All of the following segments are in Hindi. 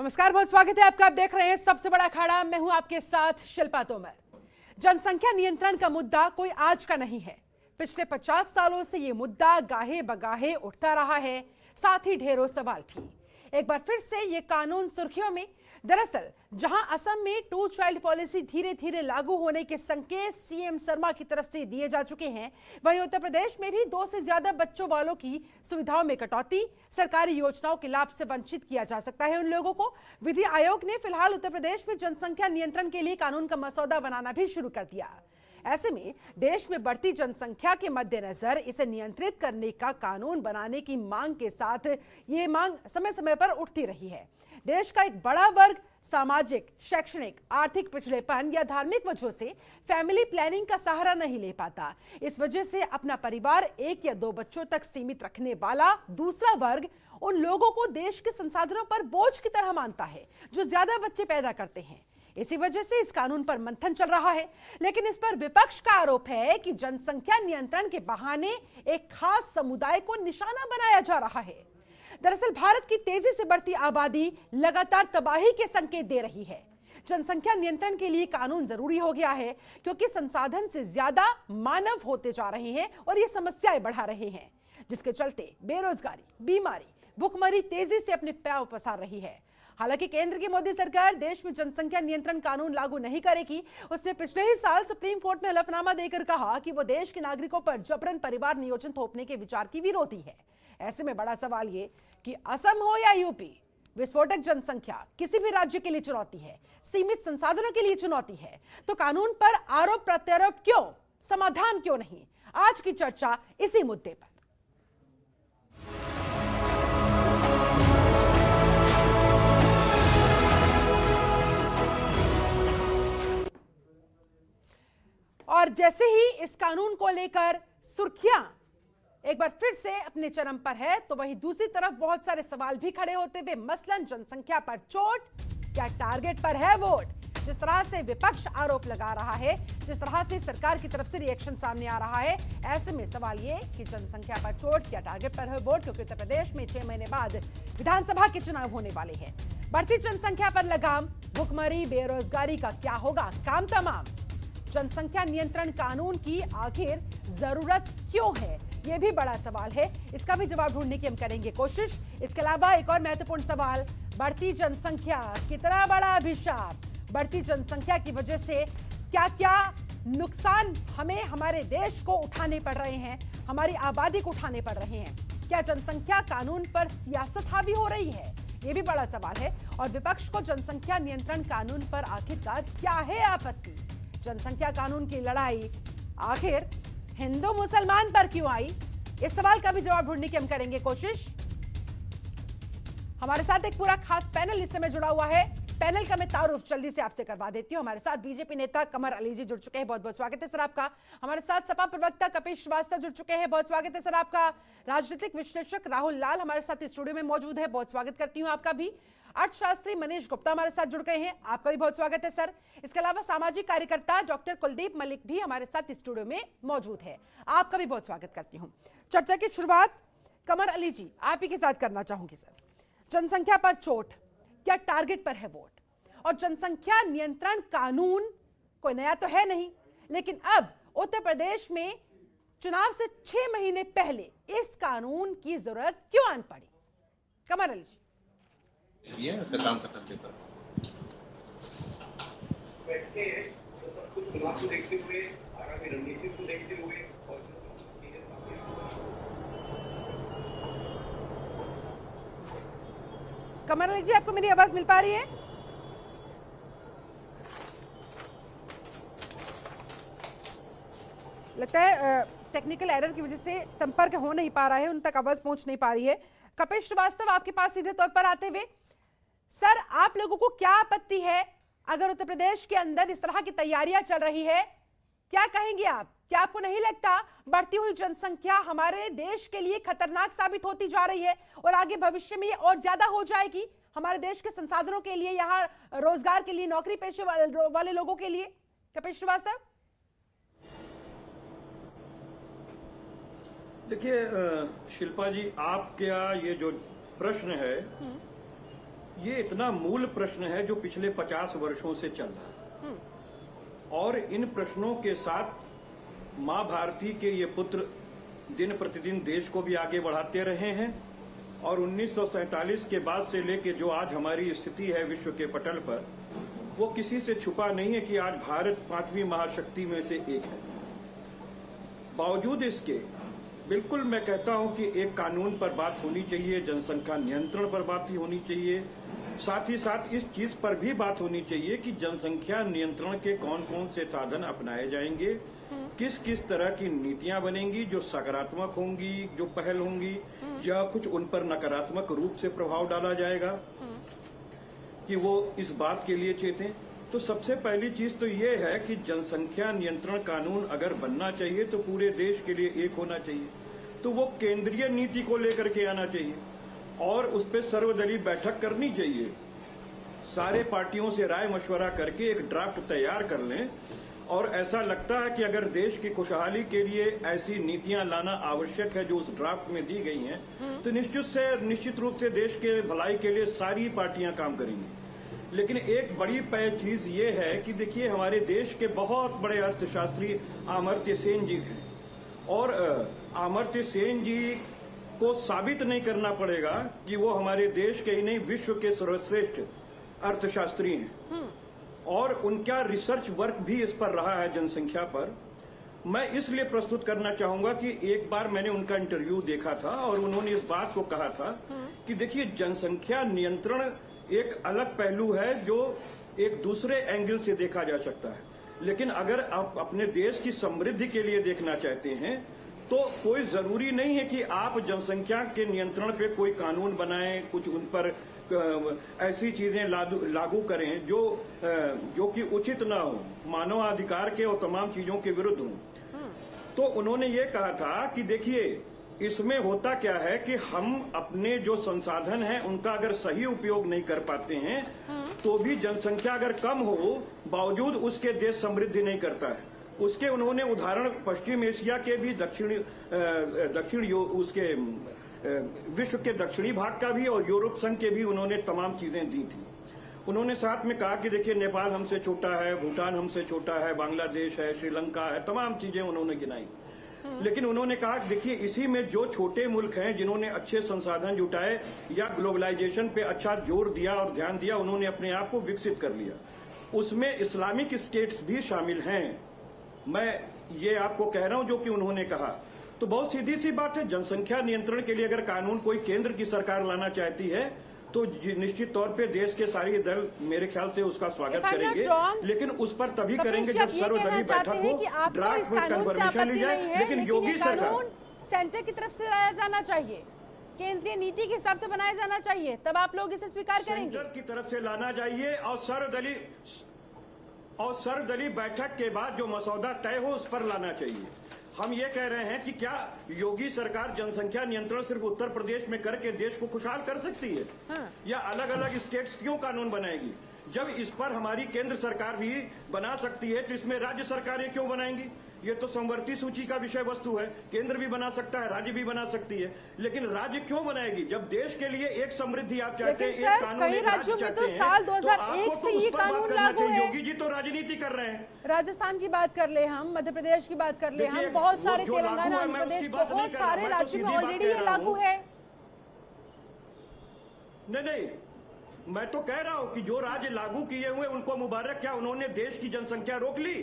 नमस्कार, बहुत स्वागत है आपका। आप देख रहे हैं सबसे बड़ा अखाड़ा। मैं हूं आपके साथ शिल्पा तोमर। जनसंख्या नियंत्रण का मुद्दा कोई आज का नहीं है। पिछले 50 सालों से ये मुद्दा गाहे बगाहे उठता रहा है, साथ ही ढेरों सवाल भी। एक बार फिर से ये कानून सुर्खियों में। दरअसल जहां असम में 2 चाइल्ड पॉलिसी धीरे धीरे लागू होने के संकेत सीएम शर्मा की तरफ से दिए जा चुके हैं, वहीं उत्तर प्रदेश में भी 2 से ज्यादा बच्चों वालों की सुविधाओं में कटौती, सरकारी योजनाओं के लाभ से वंचित किया जा सकता है उन लोगों को। विधि आयोग ने फिलहाल उत्तर प्रदेश में जनसंख्या नियंत्रण के लिए कानून का मसौदा बनाना भी शुरू कर दिया। ऐसे में देश में बढ़ती जनसंख्या के मद्देनजर इसे नियंत्रित करने का कानून बनाने की मांग के साथ ये मांग समय समय पर उठती रही है। देश का एक बड़ा वर्ग सामाजिक, शैक्षणिक, आर्थिक पिछड़ेपन या धार्मिक वजहों से फैमिली प्लानिंग का सहारा नहीं ले पाता। इस वजह से अपना परिवार 1 या 2 बच्चों तक सीमित रखने वाला दूसरा वर्ग उन लोगों को देश के संसाधनों पर बोझ की तरह मानता है जो ज्यादा बच्चे पैदा करते हैं। इसी वजह से इस कानून पर मंथन चल रहा है, लेकिन इस पर विपक्ष का आरोप है कि जनसंख्या नियंत्रण के बहाने एक खास समुदाय को निशाना बनाया जा रहा है। दरअसल भारत की तेजी से बढ़ती आबादी लगातार तबाही के संकेत दे रही है। जनसंख्या नियंत्रण के लिए कानून जरूरी हो गया है क्योंकि संसाधन से ज्यादा मानव होते जा रहे हैं और ये समस्याएं बढ़ा रहे हैं, जिसके चलते बेरोजगारी, बीमारी, भुखमरी तेजी से अपने पैर पसार रही है। हालांकि केंद्र की मोदी सरकार देश में जनसंख्या नियंत्रण कानून लागू नहीं करेगी। उसने पिछले ही साल सुप्रीम कोर्ट में हलफनामा देकर कहा कि वो देश के नागरिकों पर जबरन परिवार नियोजन थोपने के विचार की विरोधी है। ऐसे में बड़ा सवाल ये कि असम हो या यूपी, विस्फोटक जनसंख्या किसी भी राज्य के लिए चुनौती है, सीमित संसाधनों के लिए चुनौती है। तो कानून पर आरोप प्रत्यारोप क्यों, समाधान क्यों नहीं? आज की चर्चा इसी मुद्दे पर। और जैसे ही इस कानून को लेकर सुर्खियां एक बार फिर से अपने चरम पर है, तो वहीं दूसरी तरफ बहुत सारे सवाल भी खड़े होते हुए, मसलन जनसंख्या पर चोट, क्या टारगेट पर है वोट? जिस तरह से विपक्ष आरोप लगा रहा है, जिस तरह से सरकार की तरफ से रिएक्शन सामने आ रहा है, ऐसे में सवाल ये कि जनसंख्या पर चोट, क्या टारगेट पर है वोट? क्योंकि उत्तर प्रदेश में 6 महीने बाद विधानसभा के चुनाव होने वाले हैं। बढ़ती जनसंख्या पर लगाम, भुखमरी, बेरोजगारी का क्या होगा काम तमाम? जनसंख्या नियंत्रण कानून की आखिर जरूरत क्यों है, यह भी बड़ा सवाल है। इसका भी जवाब ढूंढने की हम करेंगे कोशिश। इसके अलावा एक और महत्वपूर्ण सवाल, बढ़ती जनसंख्या कितना बड़ा अभिशाप? बढ़ती जनसंख्या की वजह से क्या क्या नुकसान हमें, हमारे देश को उठाने पड़ रहे हैं, हमारी आबादी को उठाने पड़ रहे हैं? क्या जनसंख्या कानून पर सियासत हावी हो रही है? यह भी बड़ा सवाल है। और विपक्ष को जनसंख्या नियंत्रण कानून पर आखिरकार क्या है आपत्ति? जनसंख्या कानून की लड़ाई आखिर हिंदू मुसलमान पर क्यों आई? इस सवाल का भी जवाब ढूंढने की हम करेंगे कोशिश। हमारे साथ एक पूरा खास पैनल इस समय जुड़ा हुआ है। पैनल का मैं तारुफ जल्दी से आपसे करवा देती हूं। हमारे साथ बीजेपी नेता कमर अली जी जुड़ चुके हैं, बहुत बहुत स्वागत है सर आपका। हमारे साथ सपा प्रवक्ता कपिल श्रीवास्तव जुड़ चुके हैं, बहुत स्वागत है सर आपका। राजनीतिक विश्लेषक राहुल लाल हमारे साथ स्टूडियो में मौजूद है, बहुत स्वागत करती हूं आपका भी। अर्थशास्त्री मनीष गुप्ता हमारे साथ जुड़ गए हैं, आपका भी बहुत स्वागत है सर। इसके अलावा सामाजिक कार्यकर्ता डॉक्टर कुलदीप मलिक भी हमारे साथ स्टूडियो में मौजूद है, आपका भी बहुत स्वागत करती हूं। चर्चा की शुरुआत कमर अली जी आप ही के साथ करना चाहूंगी सर। जनसंख्या पर चोट, क्या टारगेट पर है वोट? और जनसंख्या नियंत्रण कानून कोई नया तो है नहीं, लेकिन अब उत्तर प्रदेश में चुनाव से 6 महीने पहले इस कानून की जरूरत क्यों आन पड़ी? कमर अली जी। ये उसका काम करने पर कुछ चुनाव को देखते हुए, आगामी रणनीति को देखते हुए और कमर अली जी आपको मेरी आवाज मिल पा रही है? लगता है टेक्निकल एरर की वजह से संपर्क हो नहीं पा रहा है, उन तक आवाज पहुंच नहीं पा रही है। कपिल श्रीवास्तव आपके पास सीधे तौर पर आते हुए, सर आप लोगों को क्या आपत्ति है अगर उत्तर प्रदेश के अंदर इस तरह की तैयारियां चल रही है? क्या कहेंगे आप? क्या आपको नहीं लगता बढ़ती हुई जनसंख्या हमारे देश के लिए खतरनाक साबित होती जा रही है और आगे भविष्य में ये और ज्यादा हो जाएगी हमारे देश के संसाधनों के लिए, यहाँ रोजगार के लिए, नौकरी पेशे वाले लोगों के लिए? कपिल श्रीवास्तव। देखिए शिल्पा जी, आपका ये जो प्रश्न है ये इतना मूल प्रश्न है जो पिछले 50 वर्षों से चल रहा है और इन प्रश्नों के साथ मां भारती के ये पुत्र दिन प्रतिदिन देश को भी आगे बढ़ाते रहे हैं और 1947 के बाद से लेके जो आज हमारी स्थिति है विश्व के पटल पर, वो किसी से छुपा नहीं है कि आज भारत 5वीं महाशक्ति में से एक है। बावजूद इसके बिल्कुल मैं कहता हूं कि एक कानून पर बात होनी चाहिए, जनसंख्या नियंत्रण पर बात ही होनी चाहिए, साथ ही साथ इस चीज पर भी बात होनी चाहिए कि जनसंख्या नियंत्रण के कौन कौन से साधन अपनाए जाएंगे, किस किस तरह की नीतियां बनेंगी जो सकारात्मक होंगी, जो पहल होंगी, या कुछ उन पर नकारात्मक रूप से प्रभाव डाला जाएगा कि वो इस बात के लिए चेतें। तो सबसे पहली चीज तो ये है कि जनसंख्या नियंत्रण कानून अगर बनना चाहिए तो पूरे देश के लिए एक होना चाहिए, तो वो केंद्रीय नीति को लेकर के आना चाहिए और उस पर सर्वदलीय बैठक करनी चाहिए। सारे पार्टियों से राय मशवरा करके एक ड्राफ्ट तैयार कर लें और ऐसा लगता है कि अगर देश की खुशहाली के लिए ऐसी नीतियां लाना आवश्यक है जो उस ड्राफ्ट में दी गई हैं, तो निश्चित रूप से देश के भलाई के लिए सारी पार्टियां काम करेंगी। लेकिन एक बड़ी चीज ये है कि देखिए हमारे देश के बहुत बड़े अर्थशास्त्री अमर्त्य सेन जी हैं और अमर्त्य सेन जी को साबित नहीं करना पड़ेगा कि वो हमारे देश के ही नहीं विश्व के सर्वश्रेष्ठ अर्थशास्त्री हैं और उनका रिसर्च वर्क भी इस पर रहा है जनसंख्या पर। मैं इसलिए प्रस्तुत करना चाहूंगा कि एक बार मैंने उनका इंटरव्यू देखा था और उन्होंने इस बात को कहा था कि देखिए जनसंख्या नियंत्रण एक अलग पहलू है जो एक दूसरे एंगल से देखा जा सकता है, लेकिन अगर आप अपने देश की समृद्धि के लिए देखना चाहते हैं तो कोई जरूरी नहीं है कि आप जनसंख्या के नियंत्रण पे कोई कानून बनाएं, कुछ उन पर ऐसी चीजें लागू करें जो कि उचित ना हो, मानवाधिकार के और तमाम चीजों के विरुद्ध हो। तो उन्होंने ये कहा था कि देखिए इसमें होता क्या है कि हम अपने जो संसाधन हैं उनका अगर सही उपयोग नहीं कर पाते हैं तो भी जनसंख्या अगर कम हो बावजूद उसके देश समृद्धि नहीं करता है। उसके उन्होंने उदाहरण पश्चिम एशिया के भी उसके विश्व के दक्षिणी भाग का भी और यूरोप संघ के भी उन्होंने तमाम चीजें दी थी। उन्होंने साथ में कहा कि देखिए नेपाल हमसे छोटा है, भूटान हमसे छोटा है, बांग्लादेश है, श्रीलंका है, तमाम चीजें उन्होंने गिनाई। लेकिन उन्होंने कहा देखिए इसी में जो छोटे मुल्क हैं जिन्होंने अच्छे संसाधन जुटाए या ग्लोबलाइजेशन पे अच्छा जोर दिया और ध्यान दिया, उन्होंने अपने आप को विकसित कर लिया। उसमें इस्लामिक स्टेट्स भी शामिल हैं। मैं ये आपको कह रहा हूं जो कि उन्होंने कहा। तो बहुत सीधी सी बात है, जनसंख्या नियंत्रण के लिए अगर कानून कोई केंद्र की सरकार लाना चाहती है तो निश्चित तौर पे देश के सारे दल मेरे ख्याल से उसका स्वागत करेंगे, लेकिन उस पर तभी करेंगे जब सर्वदलीय बैठक हो, ड्राफ्ट में कन्फर्मेशन ली जाए। लेकिन योगी सरकार सेंटर की तरफ से लाया जाना चाहिए, केंद्रीय नीति के हिसाब से बनाया जाना चाहिए, तब आप लोग इसे स्वीकार करेंगे। सेंटर की तरफ से लाना चाहिए और सर्वदलीय बैठक के बाद जो मसौदा तय हो उस पर लाना चाहिए। हम ये कह रहे हैं कि क्या योगी सरकार जनसंख्या नियंत्रण सिर्फ उत्तर प्रदेश में करके देश को खुशहाल कर सकती है? या अलग अलग स्टेट्स क्यों कानून बनाएगी? जब इस पर हमारी केंद्र सरकार भी बना सकती है तो इसमें राज्य सरकारें क्यों बनाएंगी? ये तो समवर्ती सूची का विषय वस्तु है। केंद्र भी बना सकता है, राज्य भी बना सकती है, लेकिन राज्य क्यों बनाएगी? जब देश के लिए एक समृद्धि आप चाहते हैं, एक कानून, एक राज्य चाहते हैं, साल 2001 से ये कानून लागू है। योगी जी तो राजनीति कर रहे हैं। राजस्थान की बात कर ले, हम मध्य प्रदेश की बात कर ले, हम बहुत सारे तेलंगाना, आंध्र प्रदेश, बहुत सारे राज्यों में ऑलरेडी ये लागू है। नहीं, मैं तो कह रहा हूँ कि जो राज्य लागू किए हुए उनको मुबारक। क्या उन्होंने देश की जनसंख्या रोक ली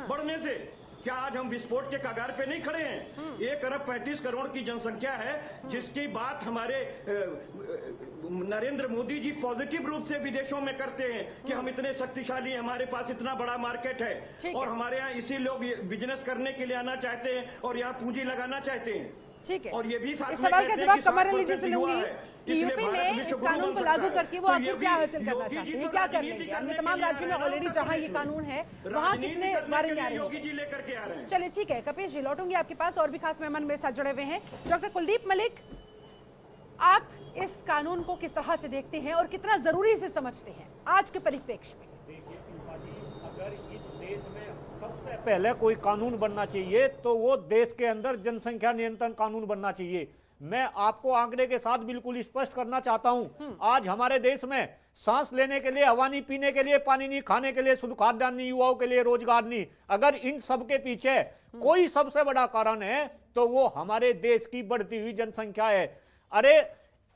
बढ़ने से? क्या आज हम विस्फोट के कगार पे नहीं खड़े हैं? 1 अरब 35 करोड़ की जनसंख्या है जिसकी बात हमारे नरेंद्र मोदी जी पॉजिटिव रूप से विदेशों में करते हैं कि हम इतने शक्तिशाली हैं, हमारे पास इतना बड़ा मार्केट है और हमारे यहाँ इसी लोग बिजनेस करने के लिए आना चाहते हैं और यहाँ पूंजी लगाना चाहते हैं। ठीक है, और ये भी इस सवाल का जवाब कमर अली जी से लूंगी कि यूपी में इस कानून को लागू करके वो आखिर क्या हासिल करना चाहते हैं, क्या कर लेंगे? अन्य तमाम राज्यों में ऑलरेडी जहां ये कानून है वहां कितने बारे में आ रहे हैं? चलिए ठीक है, कपिश जी लौटूंगी आपके पास। और भी खास मेहमान मेरे साथ जुड़े हुए हैं। डॉक्टर कुलदीप मलिक, आप इस कानून को किस तरह से देखते हैं और कितना जरूरी इसे समझते हैं आज के परिप्रेक्ष्य में? देखिए शिल्पा जी, अगर इस देश में सबसे पहले कोई कानून बनना चाहिए तो वो देश के अंदर जनसंख्या नियंत्रण कानून बनना चाहिए। मैं आपको आंकड़े के साथ बिल्कुल स्पष्ट करना चाहता हूं, आज हमारे देश में सांस लेने के लिए हवा नहीं, पीने के लिए पानी नहीं, खाने के लिए शुद्ध खाद्यान्न नहीं, युवाओं के लिए रोजगार नहीं। अगर इन सब के पीछे कोई सबसे बड़ा कारण है तो वो हमारे देश की बढ़ती हुई जनसंख्या है। अरे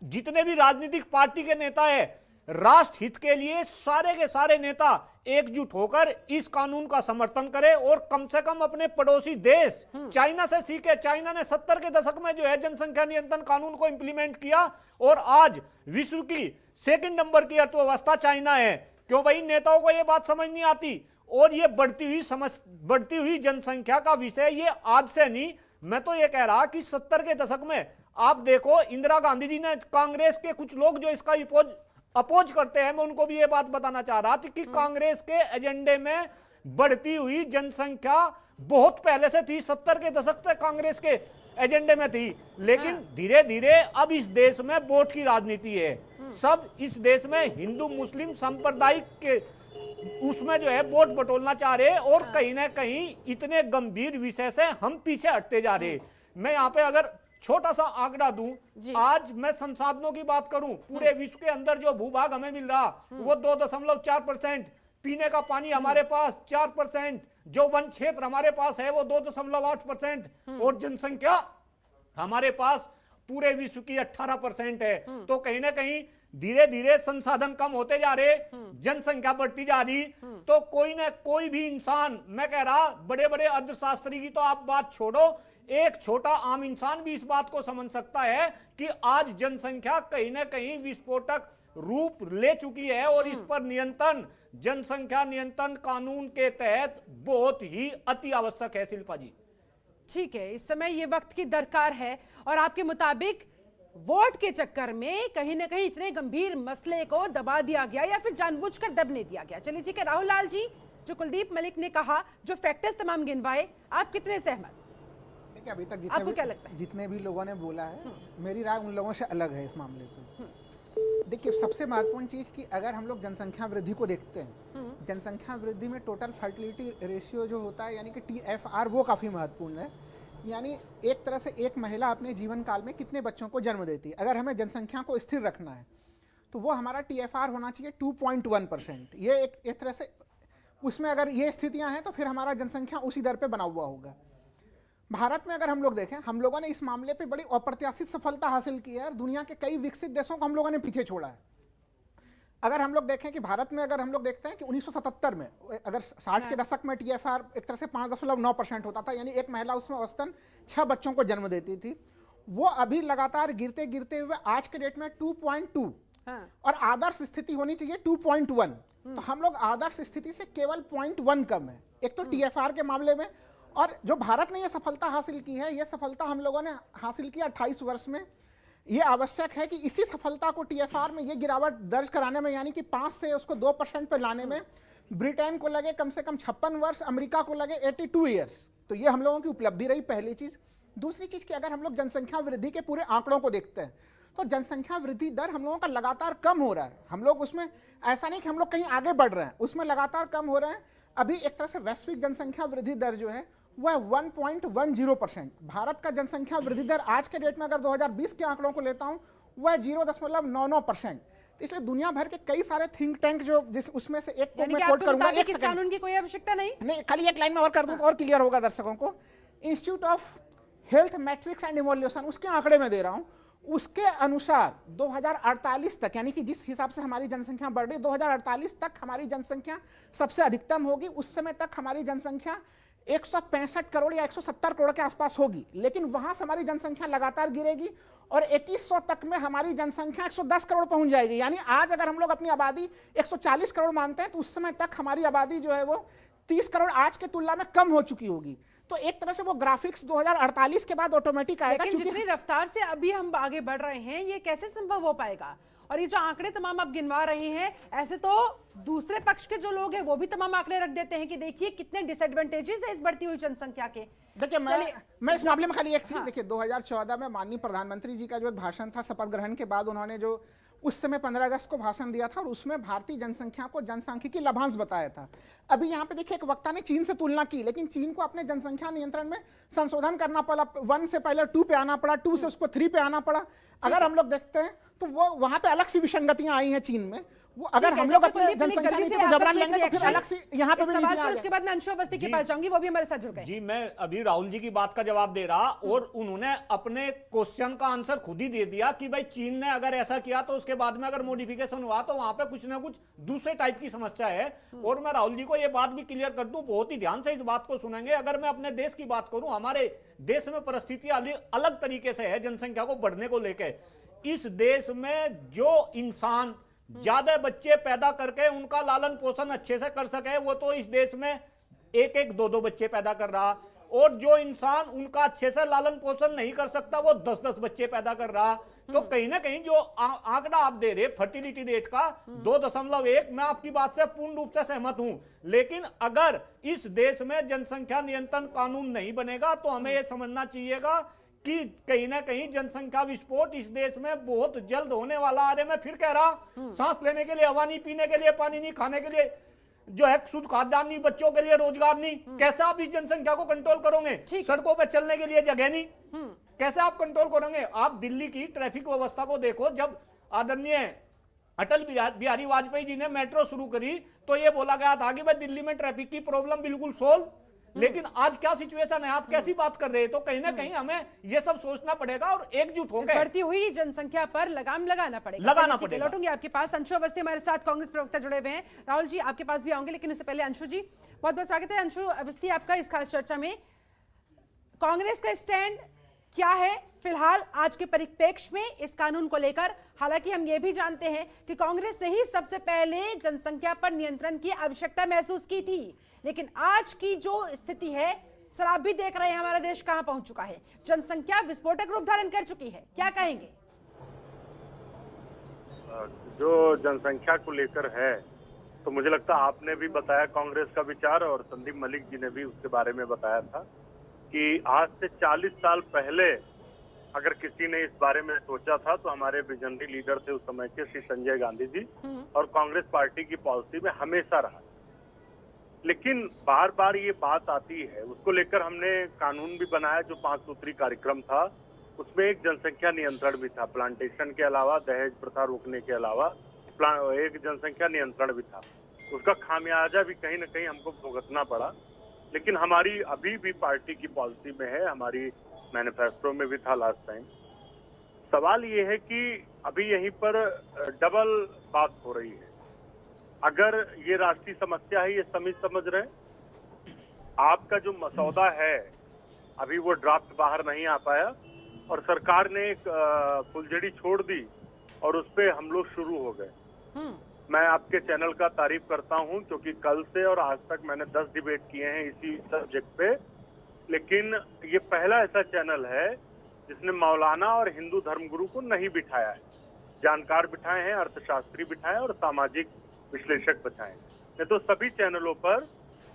जितने भी राजनीतिक पार्टी के नेता है, राष्ट्र हित के लिए सारे के सारे नेता एकजुट होकर इस कानून का समर्थन करें और कम से कम अपने पड़ोसी देश चाइना से सीखे। चाइना ने 70 के दशक में जो है जनसंख्या नियंत्रण कानून को इंप्लीमेंट किया और आज विश्व की सेकंड नंबर की अर्थव्यवस्था चाइना है। क्यों भाई नेताओं को यह बात समझ नहीं आती? और ये बढ़ती हुई जनसंख्या का विषय ये आज से नहीं, मैं तो ये कह रहा कि 70 के दशक में आप देखो इंदिरा गांधी जी ने, कांग्रेस के कुछ लोग जो इसका अपोज करते हैं, मैं उनको भी ये बात बताना चाह रहा था कि कांग्रेस के एजेंडे में बढ़ती हुई जनसंख्या बहुत पहले से थी, 70 के दशक तक कांग्रेस के एजेंडे में थी। लेकिन धीरे धीरे अब इस देश में वोट की राजनीति है। सब इस देश में हिंदू मुस्लिम सांप्रदायिक के उसमें जो है वोट बटोरना चाह रहे हैं और कहीं ना कहीं इतने गंभीर विषय से हम पीछे हटते जा रहे हैं। मैं यहाँ पे अगर छोटा सा आंकड़ा दूं, आज मैं संसाधनों की बात करूं, पूरे विश्व के अंदर जो भूभाग हमें मिल रहा वो 2.4%, पीने का पानी हमारे पास 4%, जो वन क्षेत्र हमारे पास है वो 2.8% और जनसंख्या हमारे पास पूरे विश्व की 18% है। तो कहीं ना कहीं धीरे धीरे संसाधन कम होते जा रहे, जनसंख्या बढ़ती जा रही। तो कोई ना कोई भी इंसान, मैं कह रहा बड़े बड़े अर्थशास्त्री की तो आप बात छोड़ो, एक छोटा आम इंसान भी इस बात को समझ सकता है कि आज जनसंख्या कहीं ना कहीं विस्फोटक रूप ले चुकी है और इस पर नियंत्रण जनसंख्या नियंत्रण कानून के तहत बहुत ही अति आवश्यक है। शिल्पा जी, ठीक है, इस समय ये वक्त की दरकार है और आपके मुताबिक वोट के चक्कर में कहीं ना कहीं इतने गंभीर मसले को दबा दिया गया या फिर जानबूझकर दबने दिया गया। चलिए ठीक है, राहुल लाल जी, जो कुलदीप मलिक ने कहा, जो फैक्टर्स तमाम गिनवाए, आप कितने सहमत? देखिए अभी तक आपको क्या लगता है? जितने भी लोगों ने बोला है, मेरी राय उन लोगों से अलग है इस मामले पे। देखिए सबसे महत्वपूर्ण चीज़ कि अगर हम लोग जनसंख्या वृद्धि को देखते हैं, जनसंख्या वृद्धि में टोटल फर्टिलिटी रेशियो जो होता है यानी कि TFR, वो काफ़ी महत्वपूर्ण है। यानी एक तरह से एक महिला अपने जीवन काल में कितने बच्चों को जन्म देती है। अगर हमें जनसंख्या को स्थिर रखना है तो वो हमारा TFR होना चाहिए 2.1%। ये एक तरह से उसमें अगर ये स्थितियां हैं तो फिर हमारा जनसंख्या उसी दर पे बना हुआ होगा। भारत में अगर हम लोग देखें, हम लोगों ने इस मामले पे बड़ी अप्रत्याशित सफलता हासिल की है और दुनिया के कई विकसित देशों को हम लोगों ने पीछे छोड़ा है। अगर हम लोग देखें कि भारत में अगर हम लोग देखते हैं कि 1977 में अगर 60 के दशक में TFR एक तरह से 5.9% होता था, यानी एक महिला उसमें औसतन 6 बच्चों को जन्म देती थी। वो अभी लगातार गिरते गिरते हुए आज के डेट में 2.2 और आदर्श स्थिति होनी चाहिए 2.1। तो हम लोग आदर्श स्थिति से केवल 0.1 कम है, एक तो TFR के मामले में। और जो भारत ने यह सफलता हासिल की है, यह सफलता हम लोगों ने हासिल की 28 वर्ष में। ये आवश्यक है कि इसी सफलता को TFR में ये गिरावट दर्ज कराने में, यानी कि 5 से उसको 2% पर लाने में ब्रिटेन को लगे कम से कम 56 वर्ष, अमेरिका को लगे 82 ईयर्स। तो ये हम लोगों की उपलब्धि रही, पहली चीज़। दूसरी चीज़ कि अगर हम लोग जनसंख्या वृद्धि के पूरे आंकड़ों को देखते हैं तो जनसंख्या वृद्धि दर हम लोगों का लगातार कम हो रहा है। हम लोग उसमें ऐसा नहीं कि हम लोग कहीं आगे बढ़ रहे हैं, उसमें लगातार कम हो रहे हैं। अभी एक तरह से वैश्विक जनसंख्या वृद्धि दर जो है वह 1.10%। भारत का जनसंख्या वृद्धि दर आज के डेट में अगर 2020 के आंकड़ों को लेता हूं वह 0.99%। इसलिए दुनिया भर के कई सारे थिंक टैंक जो जिस उसमें से एक को मैं कोट करूंगा, एक सेकंड, कानून की कोई आवश्यकता नहीं, खाली एक लाइन में और कर दूं तो और क्लियर होगा दर्शकों को। Institute of health matrix and evolution, उसके आंकड़े में दे रहा हूं, उसके अनुसार 2048 तक, यानी कि जिस हिसाब से हमारी जनसंख्या बढ़ रही है, 2048 तक हमारी जनसंख्या सबसे अधिकतम होगी। उस समय तक हमारी जनसंख्या 165 करोड़ या 170 करोड़ के आसपास होगी। लेकिन वहां से हमारी जनसंख्या लगातार गिरेगी और 2100 तक में हमारी जनसंख्या 110 करोड़ पहुंच जाएगी। यानी आज अगर हम लोग अपनी आबादी 140 करोड़ मानते हैं तो उस समय तक हमारी आबादी जो है वो 30 करोड़ आज के तुलना में कम हो चुकी होगी। तो एक तरह से वो ग्राफिक्स 2048 के बाद ऑटोमेटिक आएगा। लेकिन जितनी रफ्तार से अभी हम आगे बढ़ रहे हैं, ये कैसे संभव हो पाएगा? और ये जो आंकड़े तमाम आप गिनवा रहे हैं, ऐसे तो दूसरे पक्ष के जो लोग हैं वो भी तमाम आंकड़े रख देते हैं कि देखिए कितने डिसएडवांटेजेस है इस बढ़ती हुई जनसंख्या के। देखिए मैं इस मामले में खाली एक चीज, देखिए 2014 में माननीय प्रधानमंत्री जी का जो एक भाषण था शपथ ग्रहण के बाद, उन्होंने जो उस समय 15 अगस्त को भाषण दिया था और उसमें भारतीय जनसंख्या को जनसांख्यिकी लाभांश बताया था। अभी यहाँ पे देखिए एक वक्ता ने चीन से तुलना की, लेकिन चीन को अपने जनसंख्या नियंत्रण में संशोधन करना पड़ा, 1 से पहले 2 पे आना पड़ा, 2 से उसको 3 पे आना पड़ा। अगर हम लोग देखते हैं तो वो वहां पे अलग सी विसंगतियां आई हैं चीन में। वो अगर ठीक है, हम लोग डॉक्टर अपने कुलदीप, जनसंख्या जल्दी नीति से को आपका जबरन quick लेंगे तो फिर reaction। अलग से यहाँ पे इस भी सवाल नीतियां आ पर उसके जाएंगी। बाद मैं अंशु अवस्थी के जी। पास जाऊंगी, वो भी हमारे साथ जुड़ गए। जी, मैं अभी राहुल जी की बात का जवाब दे रहा और उन्होंने अपने क्वेश्चन का आंसर खुद ही दे दिया कि भाई चीन ने अगर ऐसा किया तो उसके बाद में अगर मॉडिफिकेशन हुआ तो वहां पे कुछ ना कुछ दूसरे टाइप की समस्या है। और मैं राहुल जी को यह बात भी क्लियर कर दूं, बहुत ही ध्यान से इस बात को सुनेंगे। अगर मैं अपने देश की बात करूं, हमारे देश में परिस्थिति अलग तरीके से है जनसंख्या को बढ़ने को लेकर। इस देश में जो इंसान ज्यादा बच्चे पैदा करके उनका लालन पोषण अच्छे से कर सके, वो तो इस देश में एक एक दो दो बच्चे पैदा कर रहा, और जो इंसान उनका अच्छे से लालन पोषण नहीं कर सकता वो 10-10 बच्चे पैदा कर रहा। तो कहीं ना कहीं जो आंकड़ा आप दे रहे फर्टिलिटी रेट का 2.1, मैं आपकी बात से पूर्ण रूप से सहमत हूं। लेकिन अगर इस देश में जनसंख्या नियंत्रण कानून नहीं बनेगा तो हमें यह समझना चाहिएगा कि कहीं ना कहीं जनसंख्या विस्फोट इस देश में बहुत जल्द होने वाला। अरे मैं फिर कह रहा, सांस लेने के लिए हवा नहीं, पीने के लिए पानी नहीं, खाने के लिए जो है शुद्ध खाद्यान्न नहीं, बच्चों के लिए रोजगार नहीं, कैसे आप इस जनसंख्या को कंट्रोल करोगे? सड़कों पे चलने के लिए जगह नहीं, कैसे आप कंट्रोल करोगे? आप दिल्ली की ट्रैफिक व्यवस्था को देखो। जब आदरणीय अटल बिहारी वाजपेयी जी ने मेट्रो शुरू करी तो यह बोला गया था कि भाई दिल्ली में ट्रैफिक की प्रॉब्लम बिल्कुल सोल्व। लेकिन आज क्या सिचुएशन है, आप कैसी बात कर रहे हैं? तो कहीं ना कहीं हमें यह सब सोचना पड़ेगा और एकजुट होकर बढ़ती हुई जनसंख्या पर लगाम लगाना पड़ेगा। लौटूंगी आपके पास। अंशु अवस्थी हमारे साथ कांग्रेस प्रवक्ता जुड़े हुए हैं। राहुल जी आपके पास भी आऊंगे, लेकिन उससे पहले अंशु जी बहुत बहुत स्वागत है। अंशु अवस्थी आपका इस खास चर्चा में। कांग्रेस का स्टैंड क्या है फिलहाल आज के परिप्रेक्ष्य में इस कानून को लेकर? हालांकि हम ये भी जानते हैं कि कांग्रेस ने ही सबसे पहले जनसंख्या पर नियंत्रण की आवश्यकता महसूस की थी, लेकिन आज की जो स्थिति है, सर आप भी देख रहे हैं हमारा देश कहां पहुंच चुका है, जनसंख्या विस्फोटक रूप धारण कर चुकी है, क्या कहेंगे? जो जनसंख्या को लेकर है तो मुझे लगता है आपने भी बताया कांग्रेस का विचार और संदीप मलिक जी ने भी उसके बारे में बताया था कि आज से 40 साल पहले अगर किसी ने इस बारे में सोचा था तो हमारे विजनरी लीडर थे उस समय के श्री संजय गांधी जी, और कांग्रेस पार्टी की पॉलिसी में हमेशा रहा। लेकिन बार बार ये बात आती है, उसको लेकर हमने कानून भी बनाया जो 5 सूत्री कार्यक्रम था, उसमें एक जनसंख्या नियंत्रण भी था। प्लांटेशन के अलावा, दहेज प्रथा रोकने के अलावा एक जनसंख्या नियंत्रण भी था। उसका खामियाजा भी कहीं ना कहीं हमको भुगतना पड़ा। लेकिन हमारी अभी भी पार्टी की पॉलिसी में है, हमारी मैनिफेस्टो में भी था लास्ट टाइम। सवाल ये है कि अभी यहीं पर डबल बात हो रही है। अगर ये राष्ट्रीय समस्या है, ये समझ रहे, आपका जो मसौदा है अभी वो ड्राफ्ट बाहर नहीं आ पाया और सरकार ने एक फुलझड़ी छोड़ दी और उस पे हम लोग शुरू हो गए। मैं आपके चैनल का तारीफ करता हूं क्योंकि कल से और आज तक मैंने 10 डिबेट किए हैं इसी सब्जेक्ट पे, लेकिन ये पहला ऐसा चैनल है जिसने मौलाना और हिंदू धर्मगुरु को नहीं बिठाया है। जानकार बिठाए हैं, अर्थशास्त्री बिठाए और सामाजिक विश्लेषक बिठाए। नहीं तो सभी चैनलों पर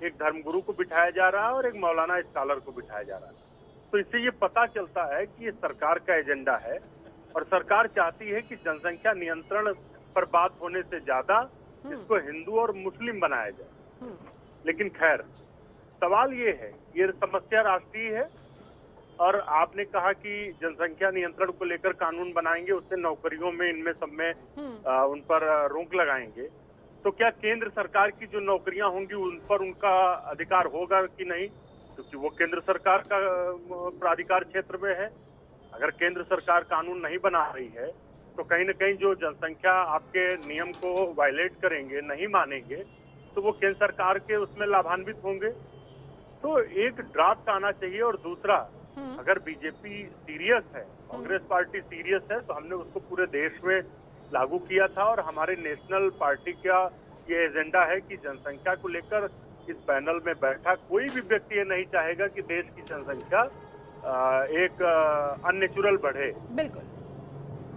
एक धर्मगुरु को बिठाया जा रहा है और एक मौलाना स्कॉलर को बिठाया जा रहा है। तो इससे ये पता चलता है कि ये सरकार का एजेंडा है और सरकार चाहती है कि जनसंख्या नियंत्रण पर बात होने से ज्यादा इसको हिंदू और मुस्लिम बनाया जाए। लेकिन खैर, सवाल ये है, ये समस्या राष्ट्रीय है और आपने कहा कि जनसंख्या नियंत्रण को लेकर कानून बनाएंगे, उससे नौकरियों में इनमें सब में उन पर रोक लगाएंगे। तो क्या केंद्र सरकार की जो नौकरियां होंगी उन पर उनका अधिकार होगा कि नहीं? क्योंकि वो केंद्र सरकार का प्राधिकार क्षेत्र में है। अगर केंद्र सरकार कानून नहीं बना रही है तो कहीं न कहीं जो जनसंख्या आपके नियम को वायलेट करेंगे, नहीं मानेंगे, तो वो केंद्र सरकार के उसमें लाभान्वित होंगे। तो एक ड्राफ्ट आना चाहिए। और दूसरा, अगर बीजेपी सीरियस है, कांग्रेस पार्टी सीरियस है, तो हमने उसको पूरे देश में लागू किया था और हमारे नेशनल पार्टी का ये एजेंडा है कि जनसंख्या को लेकर इस पैनल में बैठा कोई भी व्यक्ति ये नहीं चाहेगा कि देश की जनसंख्या एक अननेचुरल बढ़े। बिल्कुल।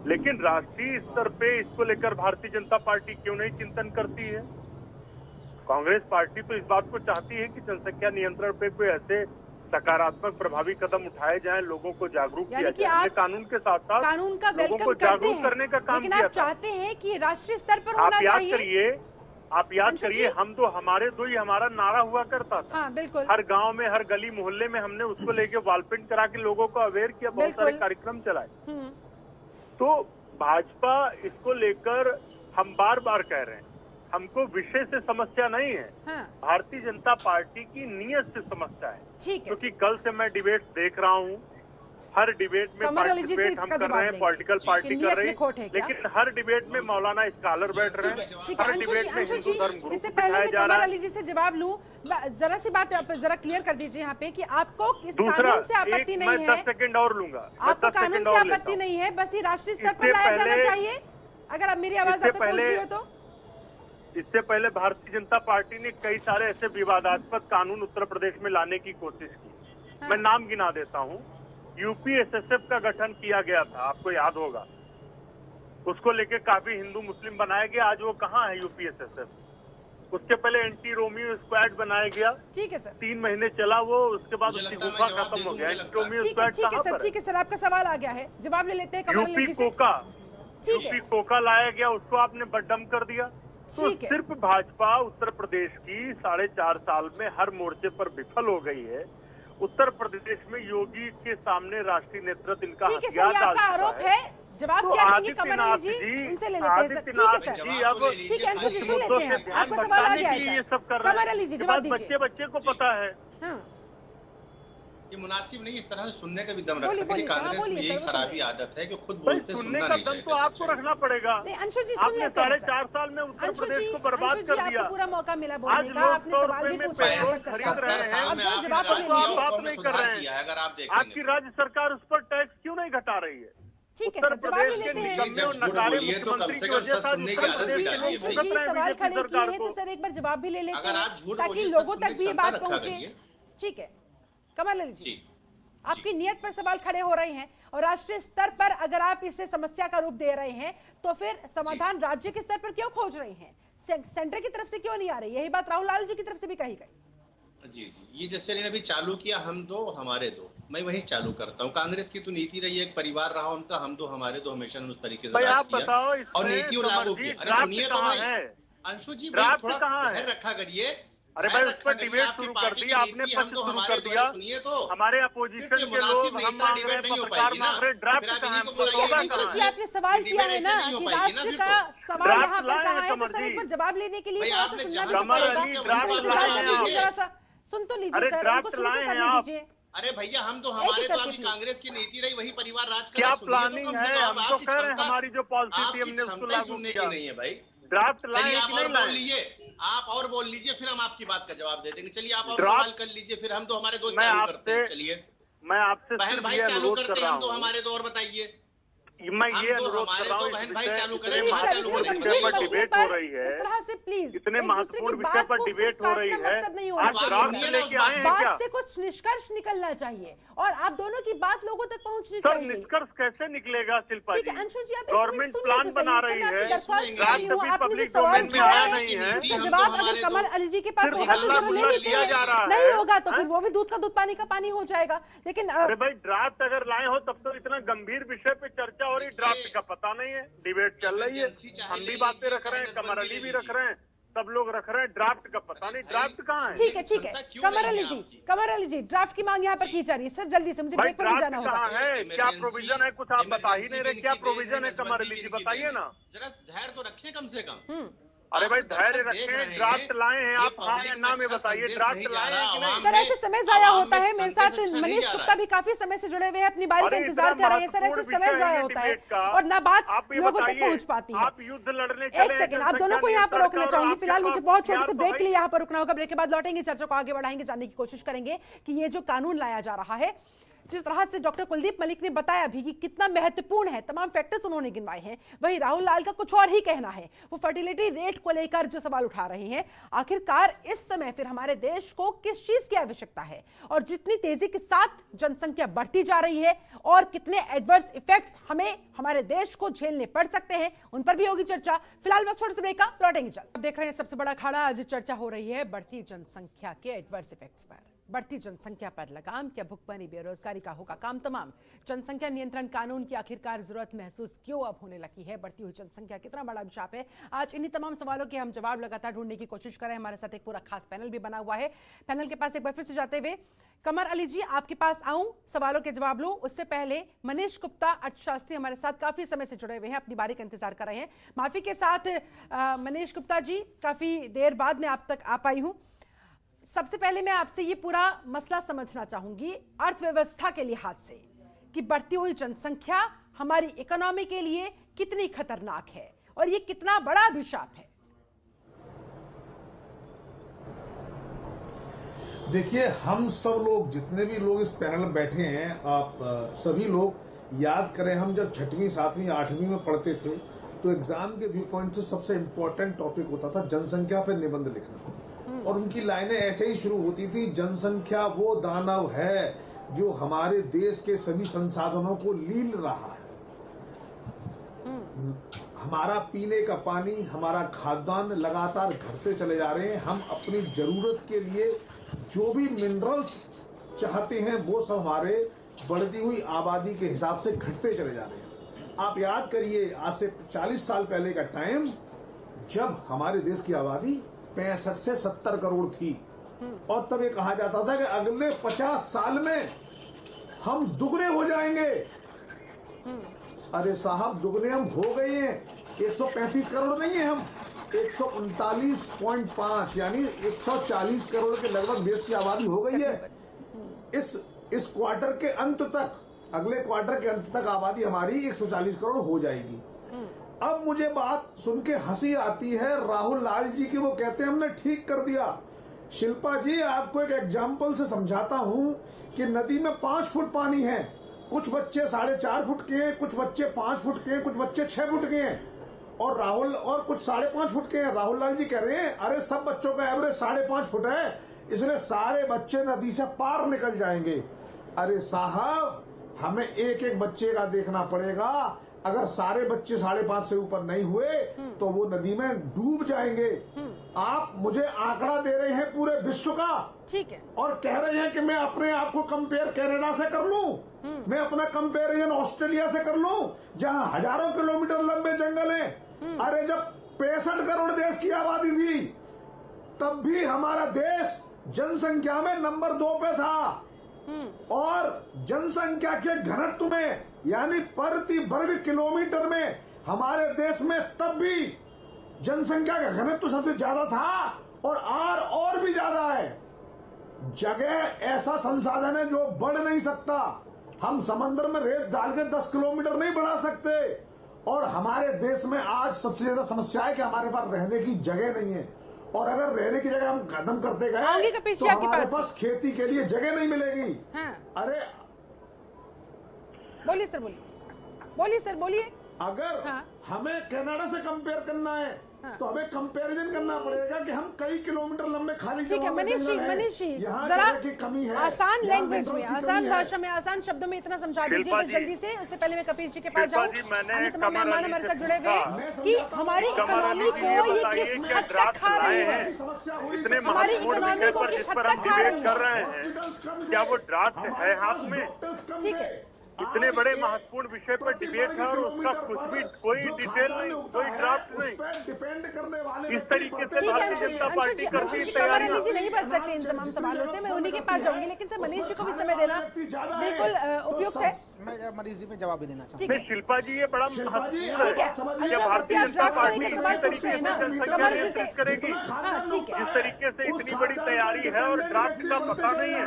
लेकिन राष्ट्रीय स्तर पे इसको लेकर भारतीय जनता पार्टी क्यों नहीं चिंतन करती है? कांग्रेस पार्टी तो इस बात को चाहती है कि जनसंख्या नियंत्रण पे कोई ऐसे सकारात्मक प्रभावी कदम उठाए जाएं, लोगों को जागरूक किया जाए। हमने कानून के साथ साथ कानून का लोगों को जागरूक करने का काम लेकिन किया आप था। चाहते हैं कि राष्ट्रीय स्तर पर होना चाहिए। आप याद करिए, हम तो हमारे दो ही हमारा नारा हुआ करता था। हाँ, बिल्कुल। हर गांव में, हर गली मोहल्ले में हमने उसको लेके वॉल प्रिंट करा के लोगों को अवेयर किया, बहुत सारे कार्यक्रम चलाए। तो भाजपा इसको लेकर हम बार बार कह रहे हैं, हमको विषय से समस्या नहीं है, हाँ, भारतीय जनता पार्टी की नीयत से समस्या है। ठीक है। क्योंकि कल से मैं डिबेट देख रहा हूँ, हर डिबेट में कमर अली जी से पार्टिसिपेट हम इसका कर जवाब रहे हैं, लेंगे पॉलिटिकल पार्टी कि कर नियत रही में खोट है क्या? लेकिन हर डिबेट में मौलाना स्कॉलर बैठ रहे हैं, ठीक है हर अंशु जी, डिबेट में अंशु हिंदू जी, धर्म गुरु इससे को पहले दिखाया मैं जा कमर रहा है। अली जी से जवाब लूं, जरा सी बात आप जरा क्लियर कर दीजिए यहाँ पे कि आपको इस दूसरा, कानून से आपत्ति एक नहीं मैं है, 10 सेकंड और लूंगा, मैं आपको 10 कानून सेकंड से और लेता आपत्ति हूं। नहीं है, बस ये राष्ट्रीय स्तर पर इससे लाया जाना पहले- चाहिए। अगर अब मेरी आवाज इससे आप तक पहुंच पहले- रही हो तो इससे पहले भारतीय जनता पार्टी ने कई सारे ऐसे विवादास्पद कानून उत्तर प्रदेश में लाने की कोशिश की। हाँ। मैं नाम गिना देता हूँ। यूपीएसएसएफ का गठन किया गया था, आपको याद होगा, उसको लेके काफी हिंदू मुस्लिम बनाया गया। आज वो कहाँ है यूपीएसएसएफ? उसके पहले एंटी रोमियो स्क्वाड बनाया गया, ठीक है सर, 3 महीने चला वो, उसके बाद मुझे उसकी लगता है गुफा मैं जवाब खत्म दे हो दूं, गया। मुझे एंटी लगता है। रोमियो ठीक है, स्क्वाड ठीक है कहाँ सर, पर ठीक है सर, आपका सवाल आ गया है, जवाब ले लेते हैं कमर अली जी यूपी से। कोका, ठीक है, यूपी कोका लाया गया, उसको आपने बड्डम कर दिया। तो ठीक है। सिर्फ भाजपा उत्तर प्रदेश की 4.5 साल में हर मोर्चे पर विफल हो गई है। उत्तर प्रदेश में योगी के सामने राष्ट्रीय नेतृत्व इनका ठीक है सर, हथियार ये डाल आपका चुका आरोप है। है, जवाब तो क्या देंगे कमर आदित्यनाथ अली जी, जी, उनसे ले लेते हैं सर। ठीक है सर, जी, अब ठीक है अंशु जी, सुन मुद्दों लेते से हैं, ध्यान आपका सवाल आ भटकाने गया के है लिए ये सर। सब कर रहे कमर अली जी हैं। जवाब ये बात दीजिए। बच्चे को पता है। हाँ, ये मुनासिब नहीं, इस तरह से सुनने का भी दम बोलिए, रखा है। बोलिए, हाँ, कांग्रेस में बोलिए, यही सर, वो खराबी सुन आदत है कि खुद भाई बोलते सुनने सुनना का नहीं दम तो चाहिए। आपको रखना पड़ेगा। नहीं अंशु जी सुन आपने लेते हैं सर। 4.5 साल में उत्तर अंशु प्रदेश जी, को बर्बाद अंशु जी, कर आपको दिया। पूरा मौका मिला आज बोलने का, लोग आपने 100 सवाल भी रुपए में पूछा है पेट्रोल पर खरीद सरकार रहे से। हैं। अब 70 जरा साल में जवाब आपने तो ले आप लीजिए। बात नहीं कर रहे हैं। किया है, अगर आप आपकी देखेंगे राज्य सरकार उस पर टैक्स क्यों नहीं घटा रही है? ठीक है उत्तर सर, जवाब ले प्रदेश के लेते हैं। निकम्मे और जब झूठ नकारे बोलिए तो कम मुख्यमंत्री से की कम वजह से सच आज सुनने की उत्तर आदत प्रदेश भी के डालिए लोग भाई। भुगत जी रहे हैं सवाल बीजेपी खड़े किए सरकार हैं को। तो सर एक बार जवाब भी ले लेते अगर हैं आप झूठ ताकि बोलिए, लोगों सच तक सुनने भी ये की बात क्षमता रखा पहुंचे। करिए। ठीक है कमल अली जी जी, आपकी नियत पर सवाल खड़े हो रहे हैं और राष्ट्रीय स्तर पर अगर आप इसे समस्या का रूप दे रहे हैं तो फिर समाधान राज्य के स्तर पर क्यों खोज रहे हैं? सेंटर की तरफ से क्यों नहीं आ रही? यही बात राहुल लाल जी की तरफ से भी कही गई। जी जी, ये जैसे इन्होंने अभी चालू किया, हम दो हमारे दो, मैं वही चालू करता हूँ। कांग्रेस की तो नीति रही है, एक परिवार रहा उनका, हम दो हमारे दो, हमेशा उस तरीके से भाई राज आप किया बताओ और इसमें नीतियों लागू समर की। जी, अरे ड्राफ्ट सुनिए तो कहाँ भाई, है? अंशु जी ड्राफ्ट थोड़ा कहाँ है? धैर्य रखा करिए। अरे भाई उस पर डिबेट शुरू कर दी आपने, पक्ष शुरू कर दिया। सुनिए तो हमारे अपोजिशन के लोग हम मांग रहे हैं, पत्रकार मांग रहे हैं, ड्राफ्ट कहाँ है? ठीक है अंशु जी, आपने सवाल किया है ना कि राष्ट्र का सवाल ड्राफ्ट यहाँ पर लाए कहाँ हैं है, तो कमर सर जी। एक बार जवाब लेने के लिए भाई, थोड़ा सा आपने सुनना भी जहाँ तो पड़ेगा। कमर अली, ड्राफ्ट सर, इंतजार लाए कर लीजिए हैं जरा सा, सुन तो लीजिए अरे सर, ड्राफ्ट उनको शुरू लाए तो हैं करने आप। दीजिए। अरे भैया हम तो एक हमारे ही तो करके अभी please। कांग्रेस की नीति रही, वही परिवार राज क्या करा। प्लानिंग है? हम तो कह रहे हैं हमारी जो पॉलिसी थी आपकी हमने उसको क्षमता ही लागू सुनने किया। की नहीं है भाई। ड्राफ्ट लाए चलिए हैं आप कि और नहीं बोल लाए? लीजिए, आप और बोल लीजिए, फिर हम आपकी बात का जवाब दे देंगे। चलिए आप और ड्राफ्ट- सवाल कर लीजिए, फिर हम तो हमारे दो मैं चालू आपसे- करते हैं। चलिए मैं आपसे बहन सिर्फ भाई ये चालू अनुरोध करते कर हैं, रहा हम तो हूँ, हमारे दो और बताइए। मैं ये हम तो अनुरोध हमारे कर रहा दो हूँ, बहन इस भाई विषय- चालू करें, इतने बात चालू महत्वपूर्ण करें। विषय पर डिबेट हो रही है, इस तरह से प्लीज इतने महत्वपूर्ण विषय पर डिबेट हो रही है, आज चाहिए। ड्राफ्ट सुनिए लेके ना, आए हैं क्या? बात से कुछ निष्कर्ष निकलना चाहिए और आप दोनों की बात लोगों तक पहुंचनी सर चाहिए। निष्कर्ष कैसे निकलेगा शिल्पा ठीक जी? है अंशु जी, आप गवर्नमेंट प्लान बना रही है, ड्राफ्ट भी पब्लिक डोमेन में आया नहीं है। इसका जवाब अगर कमल अली जी के पास सिर्फ होगा तो हल्ला जरूर ले गुल्ला लेते किया जा रहा हैं, है। नहीं होगा तो हाँ? फिर वो भी दूध का दूध पानी का पानी हो जाएगा। लेकिन अरे भाई ड्राफ्ट अगर लाए हो तब तो इतना गंभीर विषय पे चर्चा हो रही, ड्राफ्ट का पता नहीं है, डिबेट चल रही है, हम भी बातें रख रहे हैं, कमर अली भी रख रहे हैं, सब लोग रख रहे हैं, ड्राफ्ट का पता नहीं, ड्राफ्ट कहाँ है? ठीक है ठीक है, कमर अली जी ड्राफ्ट की मांग यहाँ पर की जा रही है सर, जल्दी से मुझे भाई ब्रेक पर भी ड्राफ्ट जाना कहाँ होगा। है? क्या प्रोविजन है? कुछ आप बता ही नहीं रहे, क्या प्रोविजन है कमर अली जी, बताइए ना। जरा धैर्य तो रखें कम से कम। अरे भाई आप धैर्य दर्शक देख रखें, रहे हैं, ड्राफ्ट लाए हैं ये आप, हाँ पब्लिक या में ना में अच्छा बताइए, संदेश ड्राफ्ट नहीं जा लाए रहा, हैं कि नहीं? आवाम सर ऐसे समय जाया आवाम होता में है, मेरे संदेश साथ अच्छा नहीं मनीष जा रहा गुप्ता है। भी काफी समय से जुड़े हुए हैं, अपनी बारी का अरे इंतजार इतना कर रहे हैं सर, ऐसे महत्वपूर्ण समय विषय जाया है होता है डिबेट का। और ना बात आप ये लोगों तक बताइए, पहुंच पाती है। आप युद्ध लड़ने एक चले सेकंड, आप दोनों को यहाँ पर रोकना चाहूंगी, फिलहाल मुझे बहुत छोटे से ब्रेक के लिए यहाँ पर रुकना होगा, ब्रेक के बाद लौटेंगे, चर्चा को आगे बढ़ाएंगे, जानने की कोशिश करेंगे कि ये जो कानून लाया जा रहा है, जिस तरह से डॉक्टर कुलदीप मलिक ने बताया भी कि कितना महत्वपूर्ण है, तमाम फैक्टर्स उन्होंने गिनवाए हैं, वही राहुल लाल का कुछ और ही कहना है। वो फर्टिलिटी रेट को लेकर जो सवाल उठा रहे हैं, आखिरकार इस समय फिर हमारे देश को किस चीज की आवश्यकता है और जितनी तेजी के साथ जनसंख्या बढ़ती जा रही है और कितने एडवर्स इफेक्ट्स हमें हमारे देश को झेलने पड़ सकते हैं, उन पर भी होगी चर्चा। फिलहाल मैं छोटे से ब्रेक का लौटेंगे। चल देख रहे हैं सबसे बड़ा अखाड़ा, आज चर्चा हो रही है बढ़ती जनसंख्या के एडवर्स इफेक्ट्स पर। बढ़ती जनसंख्या पर लगाम, क्या भुखमरी बेरोजगारी का होगा काम तमाम? जनसंख्या नियंत्रण कानून की आखिरकार जरूरत महसूस क्यों अब होने लगी है? बढ़ती हुई जनसंख्या कितना बड़ा अभिशाप है? आज इन्हीं तमाम सवालों के हम जवाब लगातार ढूंढने की कोशिश कर रहे हैं। हमारे साथ एक पूरा खास पैनल भी बना हुआ है। पैनल के पास एक बार फिर से जाते हुए कमर अली जी, आपके पास आऊं, सवालों के जवाब लूं, उससे पहले मनीष गुप्ता अर्थशास्त्री हमारे साथ काफी समय से जुड़े हुए हैं, अपनी बारी का इंतजार कर रहे हैं। माफी के साथ मनीष गुप्ता जी, काफी देर बाद मैं आप तक आ पाई हूं। सबसे पहले मैं आपसे ये पूरा मसला समझना चाहूंगी अर्थव्यवस्था के लिहाज से कि बढ़ती हुई जनसंख्या हमारी इकोनॉमी के लिए कितनी खतरनाक है और ये कितना बड़ा अभिशाप है। देखिए, हम सब लोग, जितने भी लोग इस पैनल में बैठे हैं, आप सभी लोग याद करें, हम जब 6वीं 7वीं 8वीं में पढ़ते थे तो एग्जाम के व्यू पॉइंट से सबसे इम्पोर्टेंट टॉपिक होता था जनसंख्या पर निबंध लिखना, और उनकी लाइनें ऐसे ही शुरू होती थी, जनसंख्या वो दानव है जो हमारे देश के सभी संसाधनों को लील रहा है। हमारा पीने का पानी, हमारा खाद्यान्न लगातार घटते चले जा रहे हैं। हम अपनी जरूरत के लिए जो भी मिनरल्स चाहते हैं वो सब हमारे बढ़ती हुई आबादी के हिसाब से घटते चले जा रहे हैं। आप याद करिए, आज से 40 साल पहले का टाइम, जब हमारे देश की आबादी 65 से 70 करोड़ थी, और तब ये कहा जाता था कि अगले 50 साल में हम दुगने हो जाएंगे। अरे साहब, दुगने हम हो गए हैं। 135 करोड़ नहीं है हम, 139.5 यानी 140 करोड़ के लगभग देश की आबादी हो गई है। इस क्वार्टर के अंत तक, अगले क्वार्टर के अंत तक आबादी हमारी 140 करोड़ हो जाएगी। अब मुझे बात सुन के हंसी आती है राहुल लाल जी की। वो कहते हैं हमने ठीक कर दिया। शिल्पा जी, आपको एक एग्जाम्पल से समझाता हूं कि नदी में 5 फुट पानी है, कुछ बच्चे 4.5 फुट के हैं, कुछ बच्चे 5 फुट के हैं, कुछ बच्चे 6 फुट के हैं, और राहुल और कुछ 5.5 फुट के हैं। राहुल लाल जी कह रहे हैं अरे सब बच्चों का एवरेज 5.5 फुट है, इसलिए सारे बच्चे नदी से पार निकल जाएंगे। अरे साहब, हमें एक एक बच्चे का देखना पड़ेगा। अगर सारे बच्चे 5.5 से ऊपर नहीं हुए तो वो नदी में डूब जाएंगे। आप मुझे आंकड़ा दे रहे हैं पूरे विश्व का, ठीक है, और कह रहे हैं कि मैं अपने आप को कंपेयर कनाडा से कर लूं, मैं अपना कंपेरिजन ऑस्ट्रेलिया से कर लूं, जहां हजारों किलोमीटर लंबे जंगल हैं। अरे जब 65 करोड़ देश की आबादी थी, तब भी हमारा देश जनसंख्या में नंबर 2 पे था, और जनसंख्या के घनत्व में यानी प्रति वर्ग किलोमीटर में हमारे देश में तब भी जनसंख्या का घनत्व सबसे ज्यादा था, और भी ज्यादा है। जगह ऐसा संसाधन है जो बढ़ नहीं सकता। हम समंदर में रेत डाल के 10 किलोमीटर नहीं बढ़ा सकते, और हमारे देश में आज सबसे ज्यादा समस्या है कि हमारे पास रहने की जगह नहीं है, और अगर रहने की जगह हम खत्म करते गए तो हमारे पास खेती के लिए जगह नहीं मिलेगी। हाँ। अरे बोलिए सर, बोलिए सर, बोलिए। अगर हमें कनाडा से कंपेयर करना है तो हमें कंपैरिजन करना पड़ेगा कि हम कई किलोमीटर लंबे खाली ठीक है। मनीष जी जरा कमी है, आसान लैंग्वेज में, आसान भाषा में, आसान शब्दों में इतना समझा दीजिए जल्दी से। उससे पहले मैं कपिल जी के पास जाऊँ, तमाम मेहमान हमारे साथ जुड़े हुए हैं कि हमारी इकोनॉमी को ये किस हद तक खा रही है, हमारी इकोनॉमी को किस हद तक खा रही है। क्या वो ड्राफ्ट है हाथ में? ठीक है, इतने बड़े महत्वपूर्ण विषय पर डिबेट है और उसका कुछ भी कोई डिटेल नहीं, कोई ड्राफ्ट नहीं। इस तरीके से भारतीय जनता पार्टी करती है तैयारी। जी नहीं बच सकते इन तमाम सवालों से, मैं उन्हीं के पास जाऊंगी, लेकिन सर मनीष जी को भी समय देना बिल्कुल उपयुक्त है। मैं मनीष जी में जवाब भी देना चाहता हूँ। शिल्पा जी, ये बड़ा महत्वपूर्ण है कि भारतीय जनता पार्टी इस तरीके से जनसंख्या नियंत्रित करेगी। इस तरीके से इतनी बड़ी तैयारी है और ड्राफ्ट का पता नहीं है।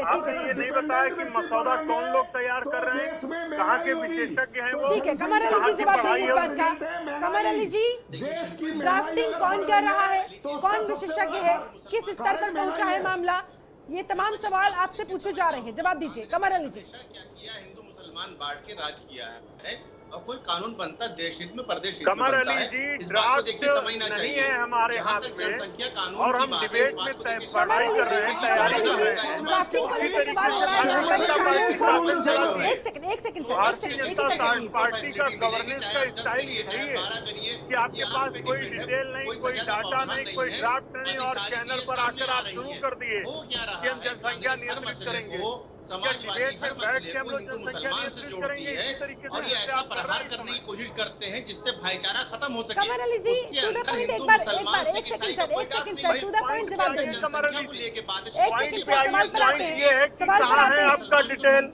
आपने ये नहीं बताया कि मसौदा कौन लोग तैयार कर रहे हैं, कहाँ के विशेषज्ञ हैं वो। ठीक है, कमर अली जी जवाब देंगे इस बात का। कमर अली जी, ड्राफ्टिंग कौन कर रहा है, कौन विशेषज्ञ है, किस स्तर पर पहुंचा है मामला, ये तमाम सवाल आपसे पूछे जा रहे हैं, जवाब दीजिए कमर अली जी। क्या किया, हिंदू मुसलमान बांट के राज किया है, और कोई कानून बनता देश हित में, प्रदेश हित में कमर बनता अली है। जी, इस बात को देखिए ड्राफ्ट समझना नहीं चाहिए। है हमारे जहाँ हाथ तक में, जनसंख्या कानून और की हम बात है, डिबेट इस बात में को देखिए पढ़ाई समझना कर रहे हैं, चाहिए। तैयारी कर रहे हैं। ड्राफ्टिंग को लेकर सवाल हो रहा है। एक सेकंड भारतीय जनता पार्टी का मीटिंग गवर्नेंस का मिलेगी, स्टाइल चाहे यही है 12 करिए, कि आपके पास कोई डिटेल नहीं, कोई डाटा नहीं, कोई ड्राफ्ट नहीं, और चैनल पर आकर आप शुरू कर दिए कि हम जनसंख्या नियंत्रित करेंगे। समाजवादी डिबेट में हर बैठ मसले के हम को लोग हिंदू जनसंख्या मुसलमान से नियंत्रित जोड़ती करेंगे, है इसी तरीके से और ये जैसे ऐसा आप कर रहे प्रहार हैं करने की कोशिश करते हैं जिससे भाईचारा खत्म हो सके। कमर अली जी, उसके to the अंदर point, हिंदू, एक बार, मुसलमान, एक सिख, सेकंड ईसाई सर, का कोई एक बात सेकंड नहीं सर, to the है। point जवाब आइए, दें। कमर अली जनसंख्या को लेके बात है। एक पॉइंट सेकंड पे सर, आइए, सवाल पर आते पॉइंट हैं। ये है कि सवाल पर कहाँ आते है हैं। आपका डिटेल,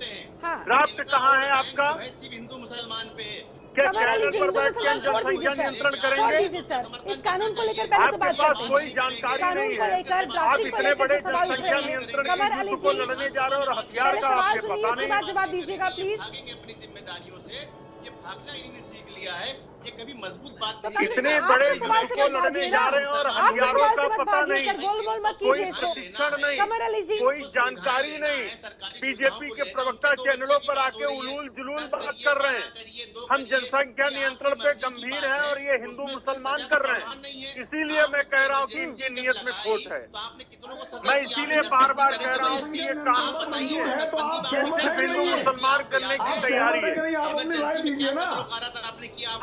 हाँ। ड्राफ्ट कहाँ है आपका, सिर्फ हिंदू मुसलमान पे है। क्या कमर अली चैनल जी, पर हिंदू बैठ के हम मुसलमान छोड़ दीजिए जनसंख्या सर, नियंत्रण छोड़ करेंगे? दीजिए सर। इस कानून को लेकर पहले तो आपके बात पास करते कोई हैं। जानकारी कानून नहीं को है, लेकर आप ड्राफ्टिंग को इतने लेकर बड़े जो सवाल उठ जनसंख्या रहे हैं। नियंत्रण कमर के अली युद्ध को जी, लड़ने जा रहे हो और हथियार पहले का सवाल आपके सुनिए, पता उसके नहीं। बाद जवाब दीजिएगा प्लीज। भागेंगे अपनी जिम्मेदारियों से। ये भागना इन्होंने सीख लिया है। ये कभी मजबूत बात तो नहीं है। इतने आप बड़े तो सवाल से युद्ध को मत लड़ने भागिए जा ना। रहे हैं और आप तो हथियारों सवाल का से मत पता भागिए नहीं, सर, गोलमोल मत कोई कीजिए इसको। प्रशिक्षण नहीं, कमर अली जी, कोई जानकारी नहीं। बीजेपी के प्रवक्ता चैनलों पर आके उलूल जुलूल बात कर रहे हैं। हम जनसंख्या नियंत्रण पे गंभीर हैं और ये हिंदू मुसलमान कर रहे हैं। इसीलिए मैं कह रहा हूँ कि इनकी नीयत में खोट है। मैं इसीलिए बार बार कह रहा हूँ कि ये कानून नहीं मंजूर है तो आप सहमत सिर्फ हैं कि हिंदू नहीं है? मुसलमान करने की आप तैयारी सहमत हैं कि है। नहीं? आप अपनी राय दीजिए ना।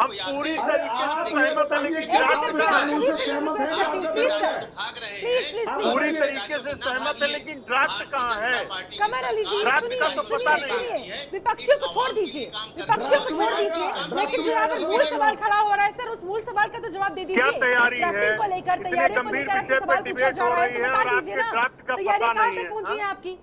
हम पूरी अरे तरीके आप से ये सहमत हैं, बताइए लेकिन कि ड्राफ्ट आप का कानून से सहमत हैं कि आप प्लीज सर, भाग रहे प्लीज प्लीज आप प्लीज। पूरी तरीके से सहमत है, लेकिन ड्राफ्ट कहाँ है? कमर अली जी, ड्राफ्ट सुनिए का तो पता सुनिए नहीं। सुनिए, विपक्षियों को छोड़ दीजिए, विपक्षियों को छोड़ दीजिए, लेकिन जो यहाँ पर मूल सवाल खड़ा हो रहा है सर, उस मूल सवाल का तो जवाब दे दीजिए। क्या तैयारी है? ड्राफ्टिंग को लेकर, इतने तैयारियों को गंभीर लेकर आपसे विषय सवाल पर पूछा डिबेट जा हो रहा है रही तो है बता और दीजिए आपके ना, ड्राफ्ट का तैयारी पता कहाँ नहीं तक है। पहुंची है आपकी।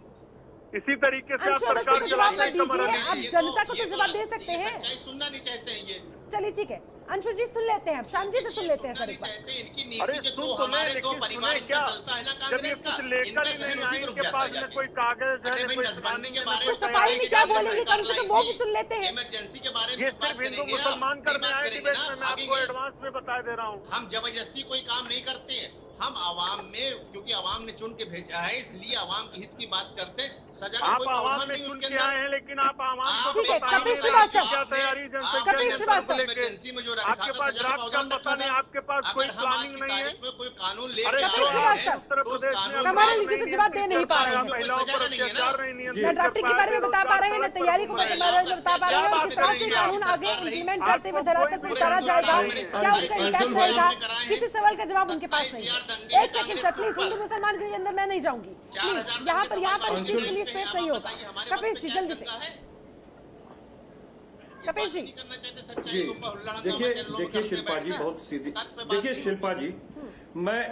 इसी तरीके से आप अंशु अवस्थी सरकार को जवाब चलाते मत हैं, कमर दीजिए, अली आप जी। जनता को तो जवाब दे सकते हैं। सच्चाई सुनना नहीं चाहते हैं ये। चलिए ठीक है, अंशु जी सुन लेते हैं, शांति से सुन लेते हैं सर एक बार। इनकी अरे नीति सुन जो तो ले, हमारे दो लेकिन परिवार सुने क्या, चलता है ना जब ये कांग्रेस का, कुछ लेकर ही नहीं आए, इनके पास में कोई कागज है, न कोई कानून है, न तो कोई सफाई में क्या बोलेंगे, कम से कम वो भी सुन लेते हैं। इमरजेंसी के बारे में ये बात सिर्फ हिंदू करेंगे, मुसलमान आप करने बात आए करेंगे डिबेट ना, में, मैं आपको भागेंगे। एडवांस में बता दे रहा हूँ। हम जबरदस्ती कोई काम नहीं करते हैं। हम आवाम में, क्योंकि आवाम ने चुन के भेजा है, इसलिए आवाम के हित की बात करते हैं। सजा का आप कोई आवाम प्रावधान में नहीं चुन उसके के अंदर। आए हैं, लेकिन आप आवाम को ठीक है, बता ही कपिल नहीं रहे श्रीवास्तव। कि क्या तैयारी जनसंख्या कपिल नियंत्रण श्रीवास्तव। को लेके। इमरजेंसी में जो रखा आपके था, पास सजा का ड्राफ्ट का प्रावधान पता नहीं, रखा आपके पास था। कोई अगर हम आज प्लानिंग की नहीं है। तारीख में कोई कानून ले अरे कपिल जो श्रीवास्तव। आप उत्तर प्रदेश में कमर अली जी तो जवाब दे नहीं पा रहे हैं। महिलाओं पर अत्याचार नहीं नियंत्रित न ड्राफ्टिंग के बारे में बता पा रहे हैं, न तैयारी को बता पा रहे हैं, और किस तरह से कानून आगे इम्प्लीमेंट करते हुए धरातल पर उतारा जाएगा, क्या उसका इम्पैक्ट रहेगा, किसी सवाल का जवाब उनके पास नहीं है। एक सेकंड सर प्लीज, हिंदू मुसलमान के अंदर मैं नहीं जाऊंगी प्लीज, यहाँ पर इस चीज के लिए स्पेस नहीं होगा। कपिल जी जल्दी से, कपिल जी। जी देखिए शिल्पा जी, बहुत सीधी। देखिए शिल्पा जी, मैं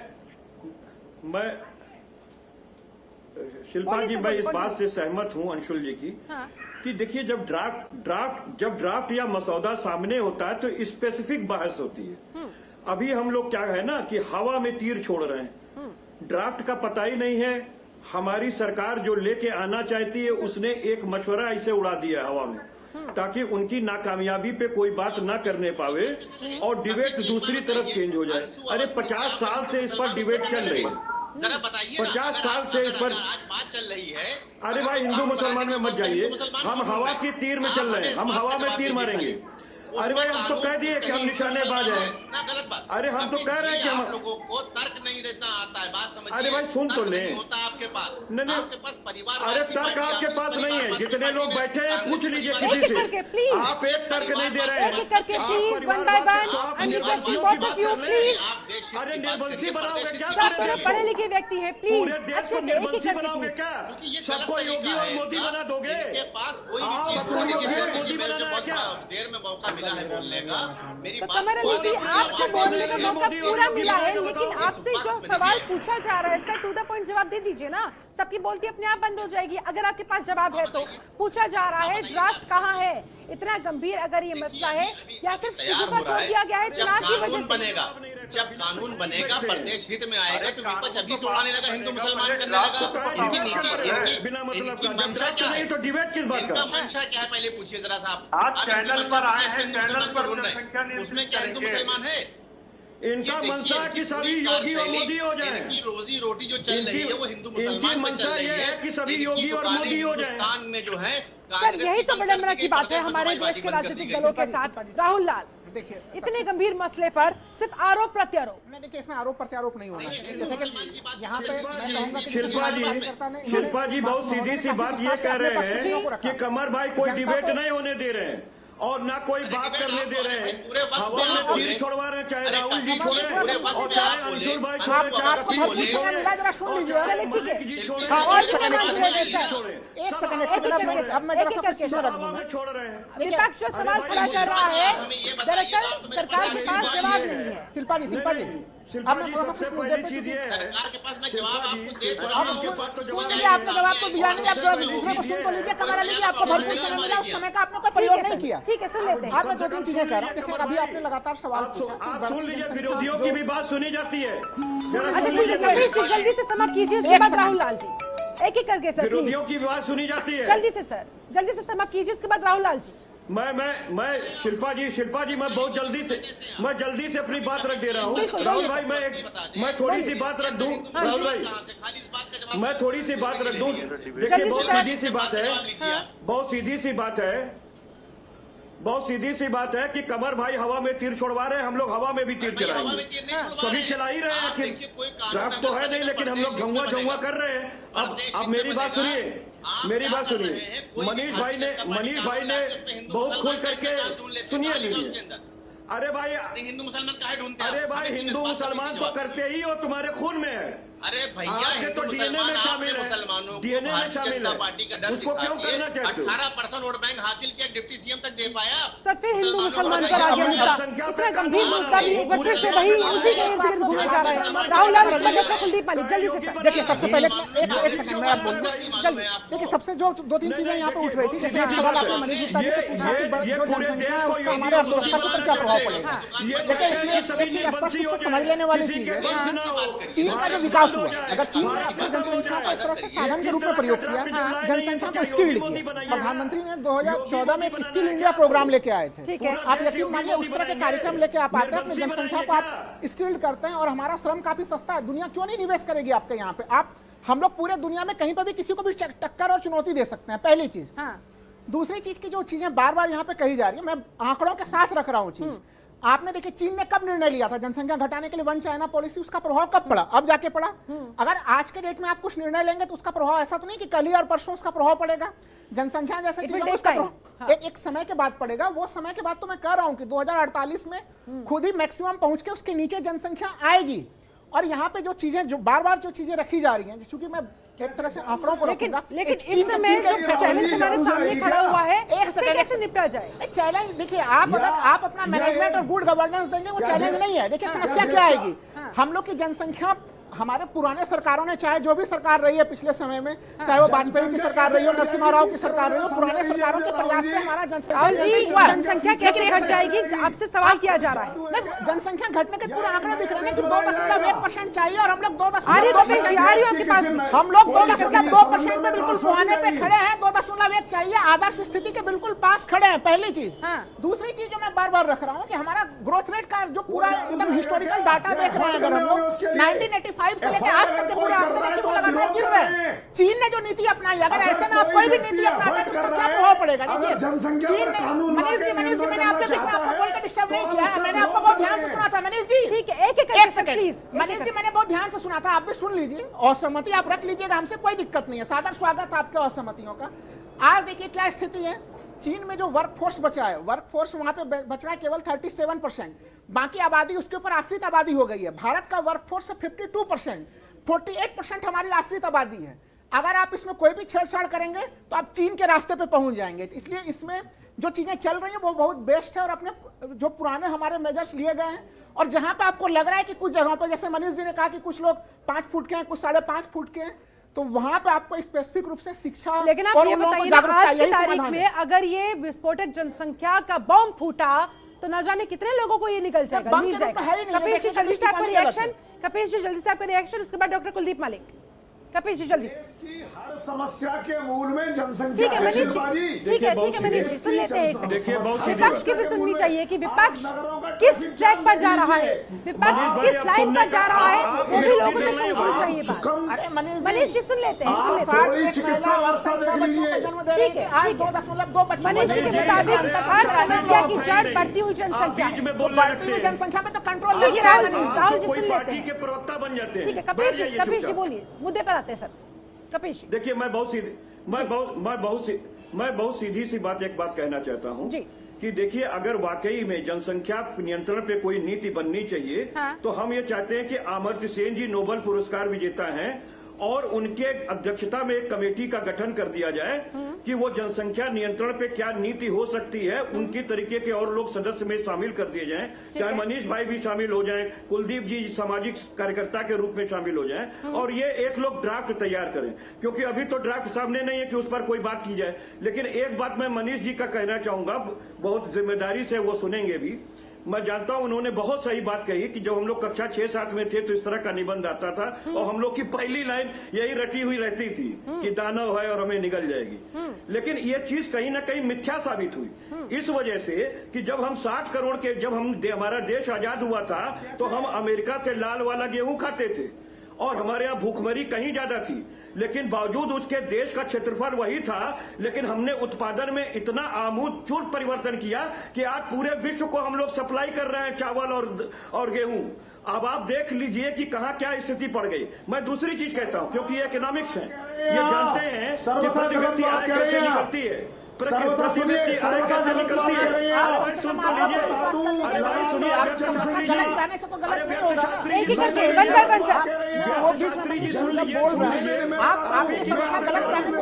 शिल्पा जी, मैं इस बात से सहमत हूं अंशुल जी की, हाँ। कि देखिए जब ड्राफ्ट या मसौदा सामने होता है तो स्पेसिफिक बहस होती है। अभी हम लोग क्या है ना कि हवा में तीर छोड़ रहे हैं, ड्राफ्ट का पता ही नहीं है। हमारी सरकार जो लेके आना चाहती है उसने एक मशवरा ऐसे उड़ा दिया है हवा में, ताकि उनकी नाकामयाबी पे कोई बात ना करने पावे और डिबेट दूसरी तरफ चेंज हो जाए। अरे 50 साल से इस पर डिबेट चल रही है, जरा बताइए 50 साल से इस पर बात चल रही है। अरे भाई हिंदू मुसलमान में मत जाइए, हम हवा की तीर में चल रहे हैं, हम हवा में तीर मारेंगे। अरे भाई हम तो कह दिए कि हम निशानेबाज हैं। ना गलत बात। अरे हम तो कह रहे हैं कि आप हम, लोगों को तर्क नहीं देता आता है, बात समझिए। अरे भाई सुन तो तर्क ले। नहीं होता आपके पास। नहीं, आपके पास परिवार। अरे तर्क आपके पास नहीं है। जितने लोग बैठे हैं पूछ लीजिए एक किसी एक करके से, प्लीज, आप एक तर्क नहीं दे रहे हैं। एक एक करके आप प्लीज, परिवार वन बाय बात वन, तो आप and निर्वंशियों both की बात of you, कर रहे हैं। please। अरे निर्वंशी बनाओगे क्या सर पूरे थोड़ा देश पढ़े को? लिखे व्यक्ति है पूरे प्लीज, देश अच्छे को से एक एक निर्वंशी करके बनाओगे प्लीज। क्या? क्योंकि ये सबको गलत योगी तरीका और है मोदी इनका। बना दोगे? इनके पास कोई भी आप चीज सबको नहीं योगी है। और मोदी मुझे बनाना है बहुत क्या? देर में मौका मिला है बोलने का। मेरी तो बात कमर अली जी, आपको बोलने का मौका पूरा मिला है, बताओ। लेकिन आपसे जो सवाल पूछा जा रहा है सर, टू द पॉइंट जवाब दे दीजिए ना। सबकी बोलती अपने आप बंद हो जाएगी अगर आपके पास जवाब है तो। पूछा जा रहा है ड्राफ्ट कहाँ है, इतना गंभीर अगर ये मसला है, या सिर्फ शिकूका छोड़ दिया गया है चुनाव की वजह से? बनेगा, जब कानून बनेगा प्रदेश हित में आएगा तो विपक्ष अभी से उड़ाने लगा, हिंदू मुसलमान करने लगा। इनकी नीति, बिना मतलब इनकी का मंशा क्या है? नहीं तो डिबेट किस बात इनका का? मंशा क्या है पहले पूछिए जरा सा आप। आप इनकी चैनल मंशा पर आए क्या है? हैं, हिंदू चैनल मुसलमान पर ढूंढ रहे हैं। जनसंख्या नियंत्रित उसमें क्या हिंदू करेंगे। मुसलमान है? इनका मंशा है कि सभी योगी और मोदी हो जाएं। इनकी रोजी रोटी जो चल रही है वो हिंदू इनकी मुसलमान में मंशा चल रही ये है कि सभी योगी और मोदी हो जाएं। हिंदुस्तान में जो है सर यही तो विडंबना की बात है हमारे देश के राजनीतिक दलों के साथ। राहुल लाल, देखिए इतने गंभीर मसले पर सिर्फ आरोप प्रत्यारोप, नहीं, देखिए इसमें आरोप प्रत्यारोप नहीं होना चाहिए। जैसे कि यहाँ पे मैं कहूंगा कि शिल्पा जी बहुत सीधी सी बात ये कह रहे हैं कि कमर भाई कोई डिबेट नहीं होने दे रहे हैं और ना कोई बात करने दे रहे हैं। हवा में तीर छोड़वा रहे हैं, चाहे राहुल जी छोड़े और चाहे अंशुल भाई छोड़े, चाहे कपिल जी जरा सुन लीजिए। चलिए ठीक है। जी छोड़े, हाँ, और सेकंड एक सेकंड अब मैं जरा सब चीजें रख दूंगा। छोड़ रहे हैं। विपक्ष जो सवाल खड़ा कर रहा है दरअसल सरकार के पास जवाब नहीं है। शिल्पा जी अब मैं थोड़ा सा कुछ मुद्दे पे चूंकि सरकार के पास मैं जवाब आपको दे तो रहा अब सुन लीजिए, आपने जवाब तो दिया नहीं, आप जरा दूसरे को सुन तो लीजिए। कमरा लीजिए, आपको भरपूर समय मिला, उस समय का आपने कोई प्रयोग नहीं किया। ठीक है, सुन लेते हैं। आप मैं 2-3 चीजें कह रहा हूँ। जैसे अभी आपने लगातार सवाल पूछा कि आप बढ़ती सुन लीजिए, जनसंख्या विरोधियों की भी बात सुनी जाती है। अच्छा ठीक है, कपिल जी जल्दी से समाप्त कीजिए, उसके बाद राहुल लाल जी एक एक करके सर प्लीज। विरोधियों की बात सुनी जाती है। जल्दी से सर, जल्दी से समाप्त कीजिए, उसके बाद राहुल लाल जी। मैं शिल्पा जी मैं बहुत जल्दी से अपनी बात रख दे रहा हूँ। राहुल भाई मैं थोड़ी सी बात रख दूं। राहुल भाई मैं थोड़ी सी बात रख दूं। देखिए बहुत सीधी सी बात है, बहुत सीधी सी बात है कि कमर भाई हवा में तीर छोड़वा रहे हैं, हम लोग हवा में भी तीर चलाएंगे। सभी चला ही रहे हैं, आखिर ड्राफ्ट तो है नहीं, लेकिन हम लोग झुआ कर रहे हैं। अब मेरी बात सुनिए। मनीष भाई ने बहुत खुल करके सुनिए। अरे भाई हिंदू मुसलमान काहे ढूंढते हैं? अरे भाई हिंदू मुसलमान तो करते ही हो, तुम्हारे खून में है। अरे भैया आपके तो डीएनए में शामिल है, डीएनए में शामिल पार्टी का है। डर उसको क्यों करना चाहते हो? 18% वोट बैंक हासिल किया, डिप्टी सीएम तक दे पाया। सर फिर हिंदू मुसलमान पर आ गया मुद्दा, इतना गंभीर मुद्दा भी एक बार फिर से वही उसी के इर्द गिर्द घूमने जा रहा है। राहुल लाल, डॉक्टर कुलदीप मालिक जल्दी से सर। देखिए सबसे पहले एक सेकंड में आप बोलूंगा। देखिए सबसे जो 2-3 चीजें यहाँ पे उठ रही थी, जैसे एक सवाल आपने मनीष गुप्ता जी से पूछा कि जो जनसंख्या है उसका हमारे अर्थव्यवस्था के ऊपर क्या प्रभाव पड़ेगा। देखिए इसमें एक चीज स्पष्ट रूप से समझ लेने वाली चीज है, चीन का जो विकास हुआ, अगर चीन ने अपनी जनसंख्या को एक तरह से साधन के रूप में प्रयोग किया, जनसंख्या को स्किल्ड किया। प्रधानमंत्री ने 2014 में एक स्किल इंडिया प्रोग्राम लेके आए थे। आप यकीन मानिए उस तरह के कार्यक्रम लेके आप आते हैं, अपनी जनसंख्या को आप स्किल्ड करते हैं और हमारा श्रम काफी सस्ता है। दुनिया क्यों नहीं निवेश करेगी आपके यहाँ पे? हम लोग पूरे दुनिया में कहीं पर भी किसी को भी टक्कर और चुनौती दे सकते हैं, पहली चीज। दूसरी चीज की जो चीजें बार बार यहाँ पे कही जा रही है, मैं आंकड़ों के साथ रख रहा हूँ चीज। आपने देखिए चीन ने कब निर्णय लिया था जनसंख्या घटाने के लिए, वन चाइना पॉलिसी, उसका प्रभाव कब पड़ा? अब जाके पड़ा। अगर आज के डेट में आप कुछ निर्णय लेंगे तो उसका प्रभाव ऐसा तो नहीं कि कल ही और परसों उसका प्रभाव पड़ेगा। जनसंख्या जैसे चीजों में उसका प्रभाव एक समय के बाद पड़ेगा। वो समय के बाद तो मैं कह रहा हूं कि 2048 में खुद ही मैक्सिमम पहुंच के उसके नीचे जनसंख्या आएगी। और यहाँ पे जो चीजें जो बार बार जो चीजें रखी जा रही हैं, चूंकि मैं एक तरह से आंकड़ों को रखूंगा, लेकिन इस समय जो चैलेंज हमारे सामने खड़ा हुआ है, इससे कैसे निपटा जाए? चैलेंज देखिए, आप अगर आप अपना मैनेजमेंट और गुड गवर्नेंस देंगे वो चैलेंज नहीं है। देखिए समस्या क्या आएगी, हम लोग की जनसंख्या, हमारे पुराने सरकारों ने, चाहे जो भी सरकार रही है पिछले समय में, चाहे वो वाजपेयी की सरकार रही हो, नरसिम्हा राव की सरकार रही हो, पुराने सरकारों के प्रयास से हमारा जनसंख्या कैसे घट जाएगी, आपसे सवाल किया जा रहा है। जनसंख्या घटने के पूरे आंकड़े दिख रहे हैं कि 2.1% चाहिए और हम लोग 2.2% पे बिल्कुल मुहाने पे खड़े हैं। 2.1 चाहिए, आदर्श स्थिति के बिल्कुल पास खड़े हैं, पहली चीज। दूसरी चीज जो मैं बार बार रख रहा हूँ कि हमारा ग्रोथ रेट का जो पूरा एकदम हिस्टोरिकल डाटा देख रहे हैं, अगर हम लोग 1985 से लेकर आज तक के पूरे आंकड़े देखिए वो लगातार गिर रहे हैं। चीन ने जो नीति अपनाई, अगर ऐसे में आप कोई भी नीति अपनाते हैं तो उसका क्या प्रभाव पड़ेगा? देखिए चीन ने, मनीष जी मैंने आपके बीच में आपको बोल के डिस्टर्ब नहीं किया है, मैंने आपको बहुत ध्यान से सुना था। मनीष जी ठीक है, एक सेकंड प्लीज। मनीष जी मैंने बहुत ध्यान से सुना था, आप भी सुन लीजिए। असहमति आप रख लीजिएगा, हमसे कोई दिक्कत नहीं है, सादर स्वागत आपके असहमतियों का। आज देखिए क्या स्थिति है, चीन में जो वर्कफोर्स बचा है, वर्कफोर्स वहां पे बच रहा है केवल 37%, बाकी आबादी उसके ऊपर आश्रित आबादी हो गई है। भारत का वर्कफोर्स 52%, 48% हमारी आश्रित आबादी है। अगर आप इसमें कोई भी छेड़छाड़ करेंगे तो आप चीन के रास्ते पे पहुंच जाएंगे। इसलिए इसमें जो चीजें चल रही हैं वो बहुत बेस्ट है और अपने जो पुराने हमारे मेजर्स लिए गए हैं, और जहां पे आपको लग रहा है कि कुछ जगहों पे, जैसे मनीष जी ने कहा कि कुछ लोग 5 फुट के हैं, कुछ 5.5 फुट के हैं, तो वहां पे आपको स्पेसिफिक रूप से शिक्षा, लेकिन आप ये बताइए ना, आज की तारीख में अगर ये विस्फोटक जनसंख्या का बम फूटा तो न जाने कितने लोगों को ये निकल जाएगा। कपिल जी जल्दी से आपका रिएक्शन, कपिल जी जल्दी से आपका रिएक्शन, उसके बाद डॉक्टर कुलदीप मालिक। कपिल जी जल्दी से। हर समस्या के मूल में जनसंख्या ठीक है मनीष जी, ठीक है मनीष जी, सुन लेते हैं। देखिए बहुत विपक्ष की भी सुननी चाहिए कि विपक्ष किस ट्रैक पर जा रहा है, विपक्ष किस लाइन पर जा रहा है, वो भी लोगों तक पहुंचनी चाहिए बात। अरे मनीष जी सुन लेते हैं, सुन लेते हैं। थोड़ी चिकित्सा अवस्था देख लीजिए। ठीक है, आज 2.2 बच्चे मनीष जी के मुताबिक हर समस्या की जड़ बढ़ती हुई जनसंख्या है। बढ़ती हुई जनसंख्या में तो कंट्रोल ठीक है, राहुल जी कोई सुन लेते पार्टी के हैं। प्रवक्ता बन जाते हैं। ठीक है, कपिश जी बोलिए, मुद्दे पर आते हैं सर। कपिश जी। देखिए, मैं बहुत सीधी सी बात एक बात कहना चाहता हूं जी। कि देखिए, अगर वाकई में जनसंख्या नियंत्रण पे कोई नीति बननी चाहिए, हाँ। तो हम ये चाहते हैं कि अमर्त्य सेन जी नोबेल पुरस्कार विजेता हैं और उनके अध्यक्षता में एक कमेटी का गठन कर दिया जाए कि वो जनसंख्या नियंत्रण पे क्या नीति हो सकती है, उनकी तरीके के और लोग सदस्य में शामिल कर दिए जाएं, चाहे मनीष भाई भी शामिल हो जाएं, कुलदीप जी सामाजिक कार्यकर्ता के रूप में शामिल हो जाएं, और ये एक लोग ड्राफ्ट तैयार करें, क्योंकि अभी तो ड्राफ्ट सामने नहीं है कि उस पर कोई बात की जाए। लेकिन एक बात मैं मनीष जी का कहना चाहूंगा, बहुत जिम्मेदारी से वो सुनेंगे भी। मैं जानता हूं उन्होंने बहुत सही बात कही कि जब हम लोग कक्षा 6-7 में थे तो इस तरह का निबंध आता था और हम लोग की पहली लाइन यही रटी हुई रहती थी कि दानव है और हमें निगल जाएगी। लेकिन ये चीज कहीं ना कहीं मिथ्या साबित हुई, इस वजह से कि जब हम 60 करोड़ के हमारा देश आजाद हुआ था तो हम अमेरिका से लाल वाला गेहूं खाते थे और हमारे यहाँ भूखमरी कहीं ज्यादा थी, लेकिन बावजूद उसके देश का क्षेत्रफल वही था, लेकिन हमने उत्पादन में इतना आमूल परिवर्तन किया कि आज पूरे विश्व को हम लोग सप्लाई कर रहे हैं चावल और गेहूं। अब आप देख लीजिए कि कहां क्या स्थिति पड़ गई। मैं दूसरी चीज कहता हूं, क्योंकि ये इकोनॉमिक्स है, ये जानते हैं कि प्रति व्यक्ति आय कैसे निकलती है, प्रति व्यक्ति आय कैसे निकलती है। सुन तो लीजिए, एक ही करके वन बाय वन सर। वो बीच में बोल रहा है, आपकी संख्या गलत करने से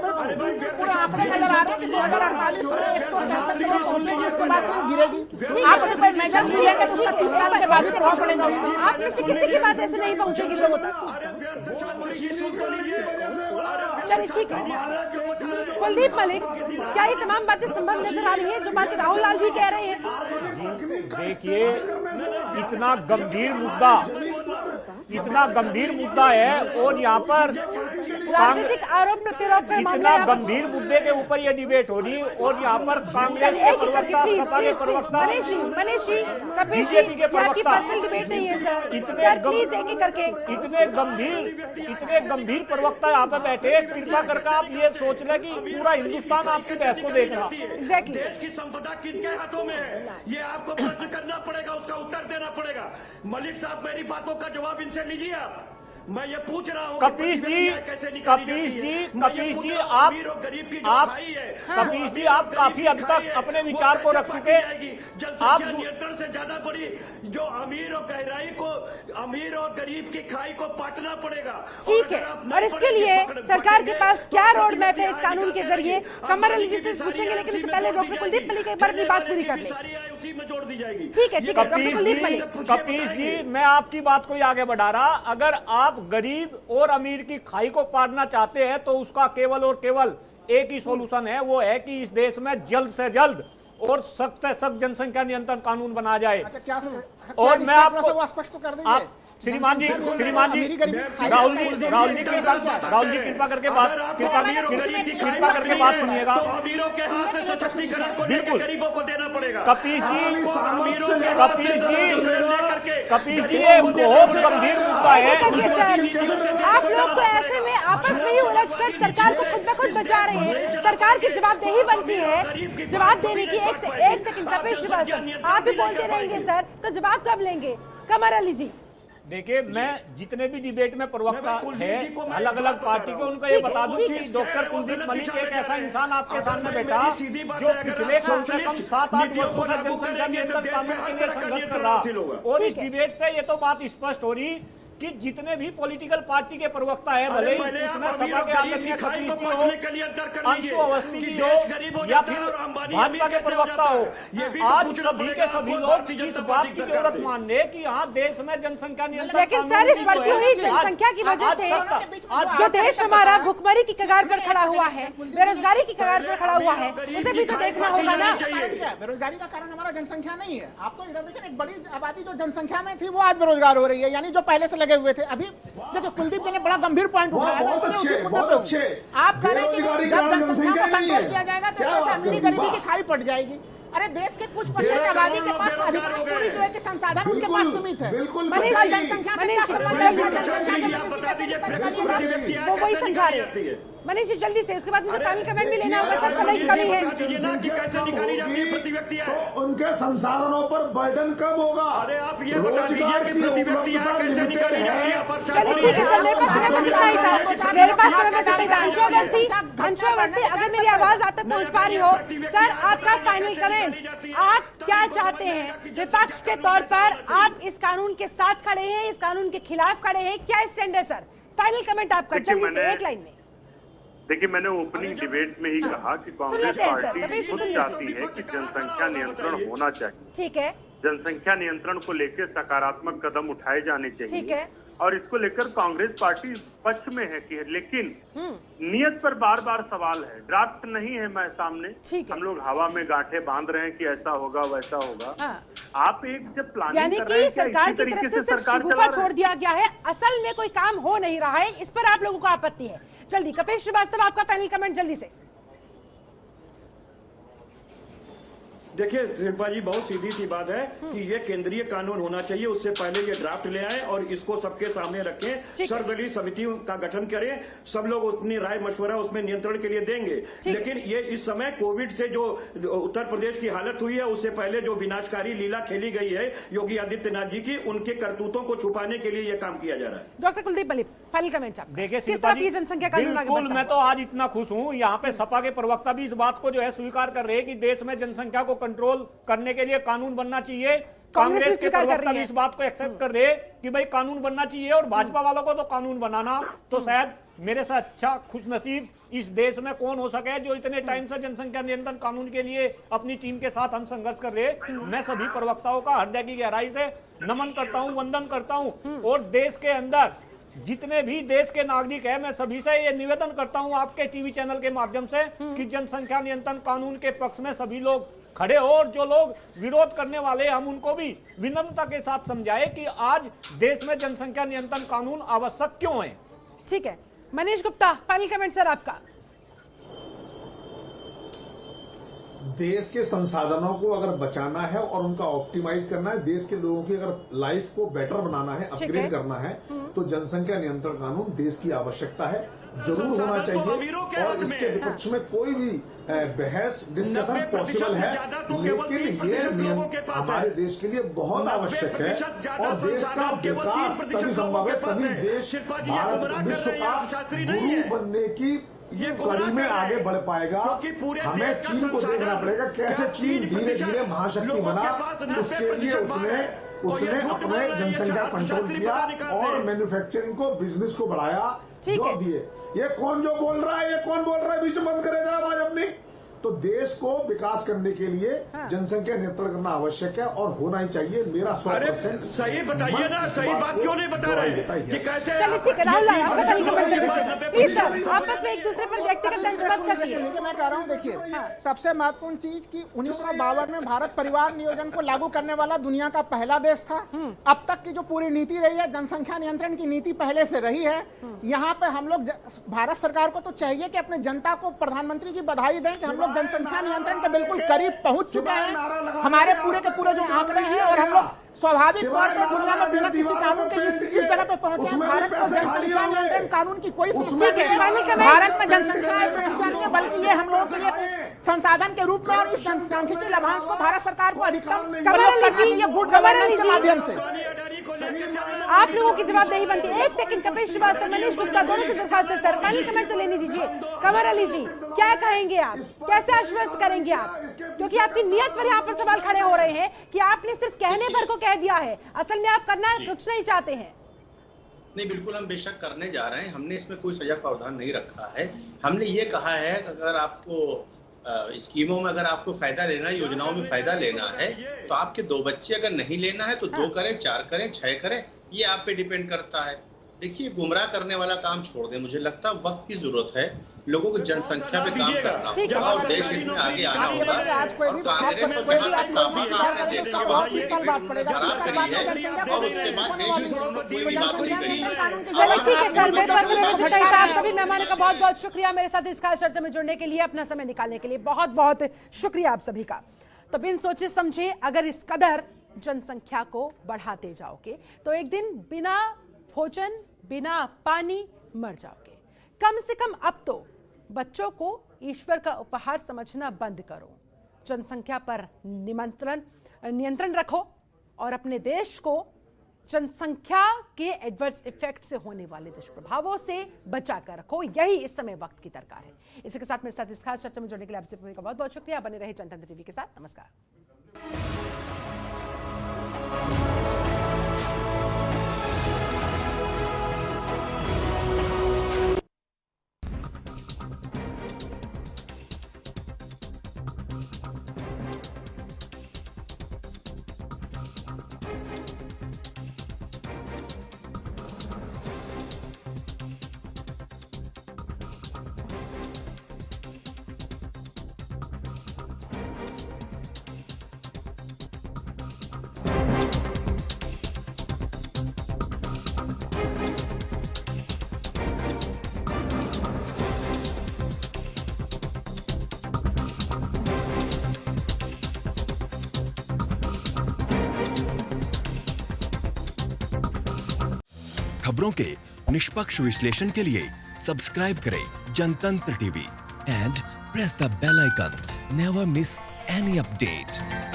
पूरा आंकड़े नजर आ रहे हैं कि 2048 में 163 करोड़ पहुंचेगी, उसके बाद से गिरेगी। आपने कोई मेजर्स लिएंगे तो उसका 30 साल के बाद ही प्रभाव पड़ेगा उसका। आप में से किसी की बात ऐसे नहीं पहुंचेगी लोगों तक। चलिए ठीक है, कुलदीप मलिक, क्या ये तमाम बातें संभव नजर आ रही है जो बात राहुल लाल भी कह रहे हैं? देखिए, इतना गंभीर मुद्दा है और यहाँ पर राजनीतिक आरोप प्रत्यारोप का मामला इतना गंभीर मुद्दे के ऊपर ये डिबेट हो रही और यहाँ पर कांग्रेस के प्रवक्ता, सपा के प्रवक्ता, मनीष जी, बीजेपी के प्रवक्ता, पर्सनल डिबेट नहीं है सर। इतने गंभीर प्रवक्ता यहाँ पे बैठे, कृपा करके आप ये सोच लें कि पूरा हिंदुस्तान आपकी बहस को देख रहा। एग्जैक्टली। देश की संपदा किनके हाथों में है, ये आपको प्रश्न करना पड़ेगा, उसका उत्तर देना पड़ेगा। मलिक साहब, मेरी बातों का जवाब इनसे लीजिए आप। मैं ये पूछ रहा हूँ कपीश जी, आप काफी हद तक अपने विचार को रख चुके। आप नियंत्रण से ज्यादा बड़ी जो अमीर और गहराई को, अमीर और गरीब की खाई को पाटना पड़ेगा। ठीक है, और इसके लिए सरकार के पास क्या रोड मैप है इस कानून के जरिए? कमर अली जी से पूछेंगे, लेकिन इससे पहले डॉक्टर कुलदीप मलिक एक बार अपनी बात पूरी कर ले। उसी में जोड़ दी जाएगी। ठीक है, डॉक्टर कुलदीप मलिक। कपीश जी, मैं आपकी बात को आगे बढ़ा रहा। अगर आप गरीब और अमीर की खाई को पाड़ना चाहते हैं तो उसका केवल और केवल एक ही सॉल्यूशन है, वो है कि इस देश में जल्द से जल्द और सख्त से सख्त जनसंख्या नियंत्रण कानून बना जाए। और मैं आपको स्पष्ट तो कर दीजिए। श्रीमान जी, राहुल जी कृपा करके बात सुनिएगा। बिल्कुल, गरीबों को देना पड़ेगा। कपीश जी, ये बहुत गंभीर मुद्दा है। आप लोग तो ऐसे में आपस में ही उलझकर सरकार को खुद ब खुद बचा रहे हैं। सरकार की जवाबदेही बनती है, जवाब देने की। एक सेकंड कपिश श्रीवास्तव, आप भी बोलते रहेंगे सर, तो जवाब कब लेंगे? कमर अली जी। देखिए, मैं जितने भी डिबेट में प्रवक्ता है अलग अलग पार्टी के, उनको ये बता दूं कि डॉक्टर कुलदीप मलिक एक ऐसा इंसान आपके सामने बैठा जो पिछले कम से कम 7-8 वर्षों से जनसंख्या नियंत्रण कानून के लिए संघर्ष कर रहा। और इस डिबेट से ये तो बात स्पष्ट हो रही कि जितने भी पॉलिटिकल पार्टी के प्रवक्ता है, भले ही उसमें सपा के आदरणीय कपीश जी हो, अंशु अवस्थी जी हो या फिर भाजपा के प्रवक्ता हो, आज सभी के सभी लोग इस बात की जरूरत मान ले कि यहाँ देश में जनसंख्या नियंत्रण। लेकिन सर, इस बढ़ती हुई जनसंख्या की वजह से जो देश हमारा भुखमरी की कगार पर खड़ा हुआ है, बेरोजगारी की कगार पर खड़ा हुआ है, उसे भी तो देखना होगा ना। बेरोजगारी का कारण हमारा जनसंख्या नहीं है। आप तो इधर देखिए, एक बड़ी आबादी जो जनसंख्या में थी वो आज बेरोजगार हो रही है, यानी जो पहले से लगे हुए थे। अभी देखो, कुलदीप जी ने बड़ा गंभीर पॉइंट उठाया है, इसलिए उसी मुद्दे पे आप कह रहे हैं कि जब जनसंख्या को कंट्रोल किया जाएगा तो कैसे अमीरी गरीबी की खाई पड़ जाएगी। अरे देश के कुछ परसेंट आबादी के पास अधिकांश पूरी जो है कि संसाधन उनके पास सीमित है। बिल्कुल मनीष सही। जनसंख्या से क्या संबंध है? जनसंख्या से मनुष्य कैसे रिश्ता निकालिएगा? वो वही समझा रहे हैं। मनीष जी जल्दी से, उसके बाद मुझे फाइनल कमेंट भी लेना होगा सर, समय की कमी है। तो उनके संसाधनों पर बर्डन कम होगा। अरे आप ये बता दीजिए कि प्रति व्यक्ति यहाँ कैसे निकाली जाती है? चलिए ठीक है सर, मेरे पास समय बस इतना ही था, मेरे पास समय बस इतना ही था। अंशु अवस्थी, अगर मेरी आवाज आप तक पहुंच पा रही हो, सर आपका फाइनल कमेंट, आप क्या चाहते हैं? विपक्ष के तौर पर आप इस कानून के साथ खड़े हैं, इस कानून के खिलाफ खड़े हैं, क्या स्टैंड है सर? फाइनल कमेंट आपका जल्दी से, एक लाइन में। देखिए, मैंने ओपनिंग डिबेट में ही कहा कि कांग्रेस पार्टी खुद चाहती है कि जनसंख्या नियंत्रण होना चाहिए। ठीक है, जनसंख्या नियंत्रण को लेकर सकारात्मक कदम उठाए जाने ठीक चाहिए है। और इसको लेकर कांग्रेस पार्टी पक्ष में है कि लेकिन नियत पर बार बार सवाल है। ड्राफ्ट नहीं है मैं सामने, ठीक है। हम लोग हवा में गांठे बांध रहे हैं कि ऐसा होगा वैसा होगा। हाँ। आप एक जब प्लानिंग यानी कर रहे कि हैं, क्या सरकार इसी की तरीके तरफ से से सिर्फ सरकार शगुफा चला रहे छोड़ दिया गया है, असल में कोई काम हो नहीं रहा है, इस पर आप लोगों को आपत्ति है। जल्दी कपिल श्रीवास्तव, आपका फाइनल कमेंट जल्दी से। देखिए शिल्पा जी, बहुत सीधी सी बात है कि ये केंद्रीय कानून होना चाहिए, उससे पहले ये ड्राफ्ट ले आए और इसको सबके सामने रखें, सर्वदलीय समितियों का गठन करें, सब लोग अपनी राय मशवरा उसमें नियंत्रण के लिए देंगे। लेकिन ये इस समय कोविड से जो उत्तर प्रदेश की हालत हुई है, उससे पहले जो विनाशकारी लीला खेली गई है योगी आदित्यनाथ जी की, उनके करतूतों को छुपाने के लिए ये काम किया जा रहा है। Doctor Kuldeep Malik, final comment आप। देखिए किस तरह की जनसंख्या कानून आगे बिल्कुल, बढ़ता मैं है? तो आज इतना खुश हूं, यहाँ पे सपा के प्रवक्ता भी इस बात को जो है स्वीकार कर रहे हैं कि देश में जनसंख्या को कंट्रोल करने के लिए कानून बनना चाहिए। कांग्रेस के प्रवक्ता भी इस बात को एक्सेप्ट कर रहे हैं कि भाई कानून बनना चाहिए, और भाजपा वालों को तो कानून बनाना, तो शायद मेरे से अच्छा खुशनसीब इस देश में कौन हो सके जो इतने टाइम से जनसंख्या नियंत्रण कानून के लिए अपनी टीम के साथ हम संघर्ष कर रहे हैं। मैं सभी प्रवक्ताओं का हृदय की गहराई से नमन करता हूं, वंदन करता हूं, और देश के अंदर जितने भी देश के नागरिक हैं, मैं सभी से ये निवेदन करता हूं आपके टीवी चैनल के माध्यम से कि जनसंख्या नियंत्रण कानून के पक्ष में सभी लोग खड़े हो, और जो लोग विरोध करने वाले हम उनको भी विनम्रता के साथ समझाएं कि आज देश में जनसंख्या नियंत्रण कानून आवश्यक क्यों है। ठीक है, Manish Gupta, final comment sir आपका। देश के संसाधनों को अगर बचाना है और उनका ऑप्टिमाइज करना है, देश के लोगों की अगर लाइफ को बेटर बनाना है, अपग्रेड करना है, तो जनसंख्या नियंत्रण कानून देश की आवश्यकता है, जरूर होना चाहिए। और इसके विपक्ष में कोई भी बहस डिस्कशन पॉसिबल है, लेकिन ये नियम हमारे देश के लिए बहुत आवश्यक है, और देश का विकास तभी संभव है, तभी देश भारत विश्व का गुरु बनने की कड़ी में आगे बढ़ पाएगा। हमें चीन को देखना पड़ेगा कैसे चीन धीरे धीरे महाशक्ति बना, उसके लिए उसने अपने जनसंख्या कंट्रोल किया और मैन्युफैक्चरिंग को, बिजनेस को बढ़ाया, जो दिए। ये कौन जो बोल रहा है, ये कौन बोल रहा है, बीच में बंद करेगा आवाज अपनी। तो देश को विकास करने के लिए जनसंख्या नियंत्रण करना आवश्यक है और होना ही चाहिए। मेरा 100% सही बताइए ना, सही बात क्यों नहीं बता रहे कि कैसे? चलिए ठीक है, राहुल आपका फाइनल कमेंट जल्दी से। प्लीज सर, आपस में एक दूसरे पर व्यक्तिगत तंज मत करिए। लेकिन मैं कह रहा हूँ, देखिए सबसे महत्वपूर्ण चीज कि 1952 में भारत परिवार नियोजन को लागू करने वाला दुनिया का पहला देश था। अब तक की जो पूरी नीति रही है, जनसंख्या नियंत्रण की नीति पहले से रही है। यहाँ पे हम लोग, भारत सरकार को तो चाहिए कि अपने जनता को प्रधानमंत्री जी बधाई दें कि हम लोग जनसंख्या नियंत्रण के बिल्कुल करीब पहुंच चुके हैं। हमारे पूरे के पूरे जो आंकड़े हैं, और हम लोग स्वाभाविक तौर पर दुनिया में बिना किसी कानून के इस जगह पे पहुंचे हैं। भारत को जनसंख्या नियंत्रण कानून की कोई समस्या नहीं है। भारत में जनसंख्या एक समस्या नहीं है, बल्कि ये हम लोगों के लिए संसाधन के रूप में, और इस सांख्यिकी लाभांश को भारत सरकार को अधिकतम गुड गवर्नेंस के माध्यम से। आप लोगों की जवाब नहीं बनती। एक सेकंड, कपिल श्रीवास्तव, मनीष गुप्ता, दोनों से दरखास्त है सर, फाइनल कमेंट तो लेने दीजिए। कमर अली जी, क्या कहेंगे आप, कैसे आश्वस्त करेंगे आप, क्योंकि आपकी नियत पर यहाँ पर सवाल खड़े हो रहे हैं कि आपने सिर्फ कहने भर को कह दिया है, असल में आप करना कुछ नहीं चाहते हैं। नहीं, बिल्कुल हम बेशक करने जा रहे हैं, हमने इसमें कोई सजा प्रावधान नहीं रखा है। हमने ये कहा है कि अगर आपको स्कीमों में अगर आपको फायदा लेना है, योजनाओं में फायदा लेना है, तो आपके 2 बच्चे अगर नहीं लेना है तो 2 करें, 4 करें, 6 करें, ये आप पे डिपेंड करता है। देखिए, गुमराह करने वाला काम छोड़ दें, मुझे लगता है वक्त की जरूरत है, लोगों को जनसंख्या पे काम करना होगा और देश हित में आगे आना होगा। आज कोई भी बात कांग्रेस कोई को भी जहाँ आप तक लोग काफी स्वीकार आपने करें, देश उसका के बहुत बहुत 20 साल बात पड़ेगा, 30 खराब साल करी बाद है, जनसंख्या और उसके बाद देश हित में कोई भी बात नहीं करी। चलिए ठीक है सर, मेरे पास समय घटा ही था। आप सभी मेहमानों का बहुत बहुत शुक्रिया मेरे साथ इस खास चर्चा में जुड़ने के लिए, अपना समय निकालने के लिए बहुत बहुत शुक्रिया आप सभी का। तो बिन सोचे समझे अगर इस कदर जनसंख्या को बढ़ाते जाओगे तो एक दिन बिना भोजन बिना पानी मर जाओगे। कम से कम अब तो बच्चों को ईश्वर का उपहार समझना बंद करो, जनसंख्या पर नियंत्रण रखो और अपने देश को जनसंख्या के एडवर्स इफेक्ट से होने वाले दुष्प्रभावों से बचा कर रखो। यही इस समय वक्त की दरकार है। इसी के साथ मेरे साथ इस खास चर्चा में जुड़ने के लिए आप सभी का बहुत बहुत शुक्रिया। बने रहे जनतंत्र टीवी के साथ। नमस्कार। खबरों के निष्पक्ष विश्लेषण के लिए सब्सक्राइब करें Janatantra TV and press the bell icon. Never miss any update.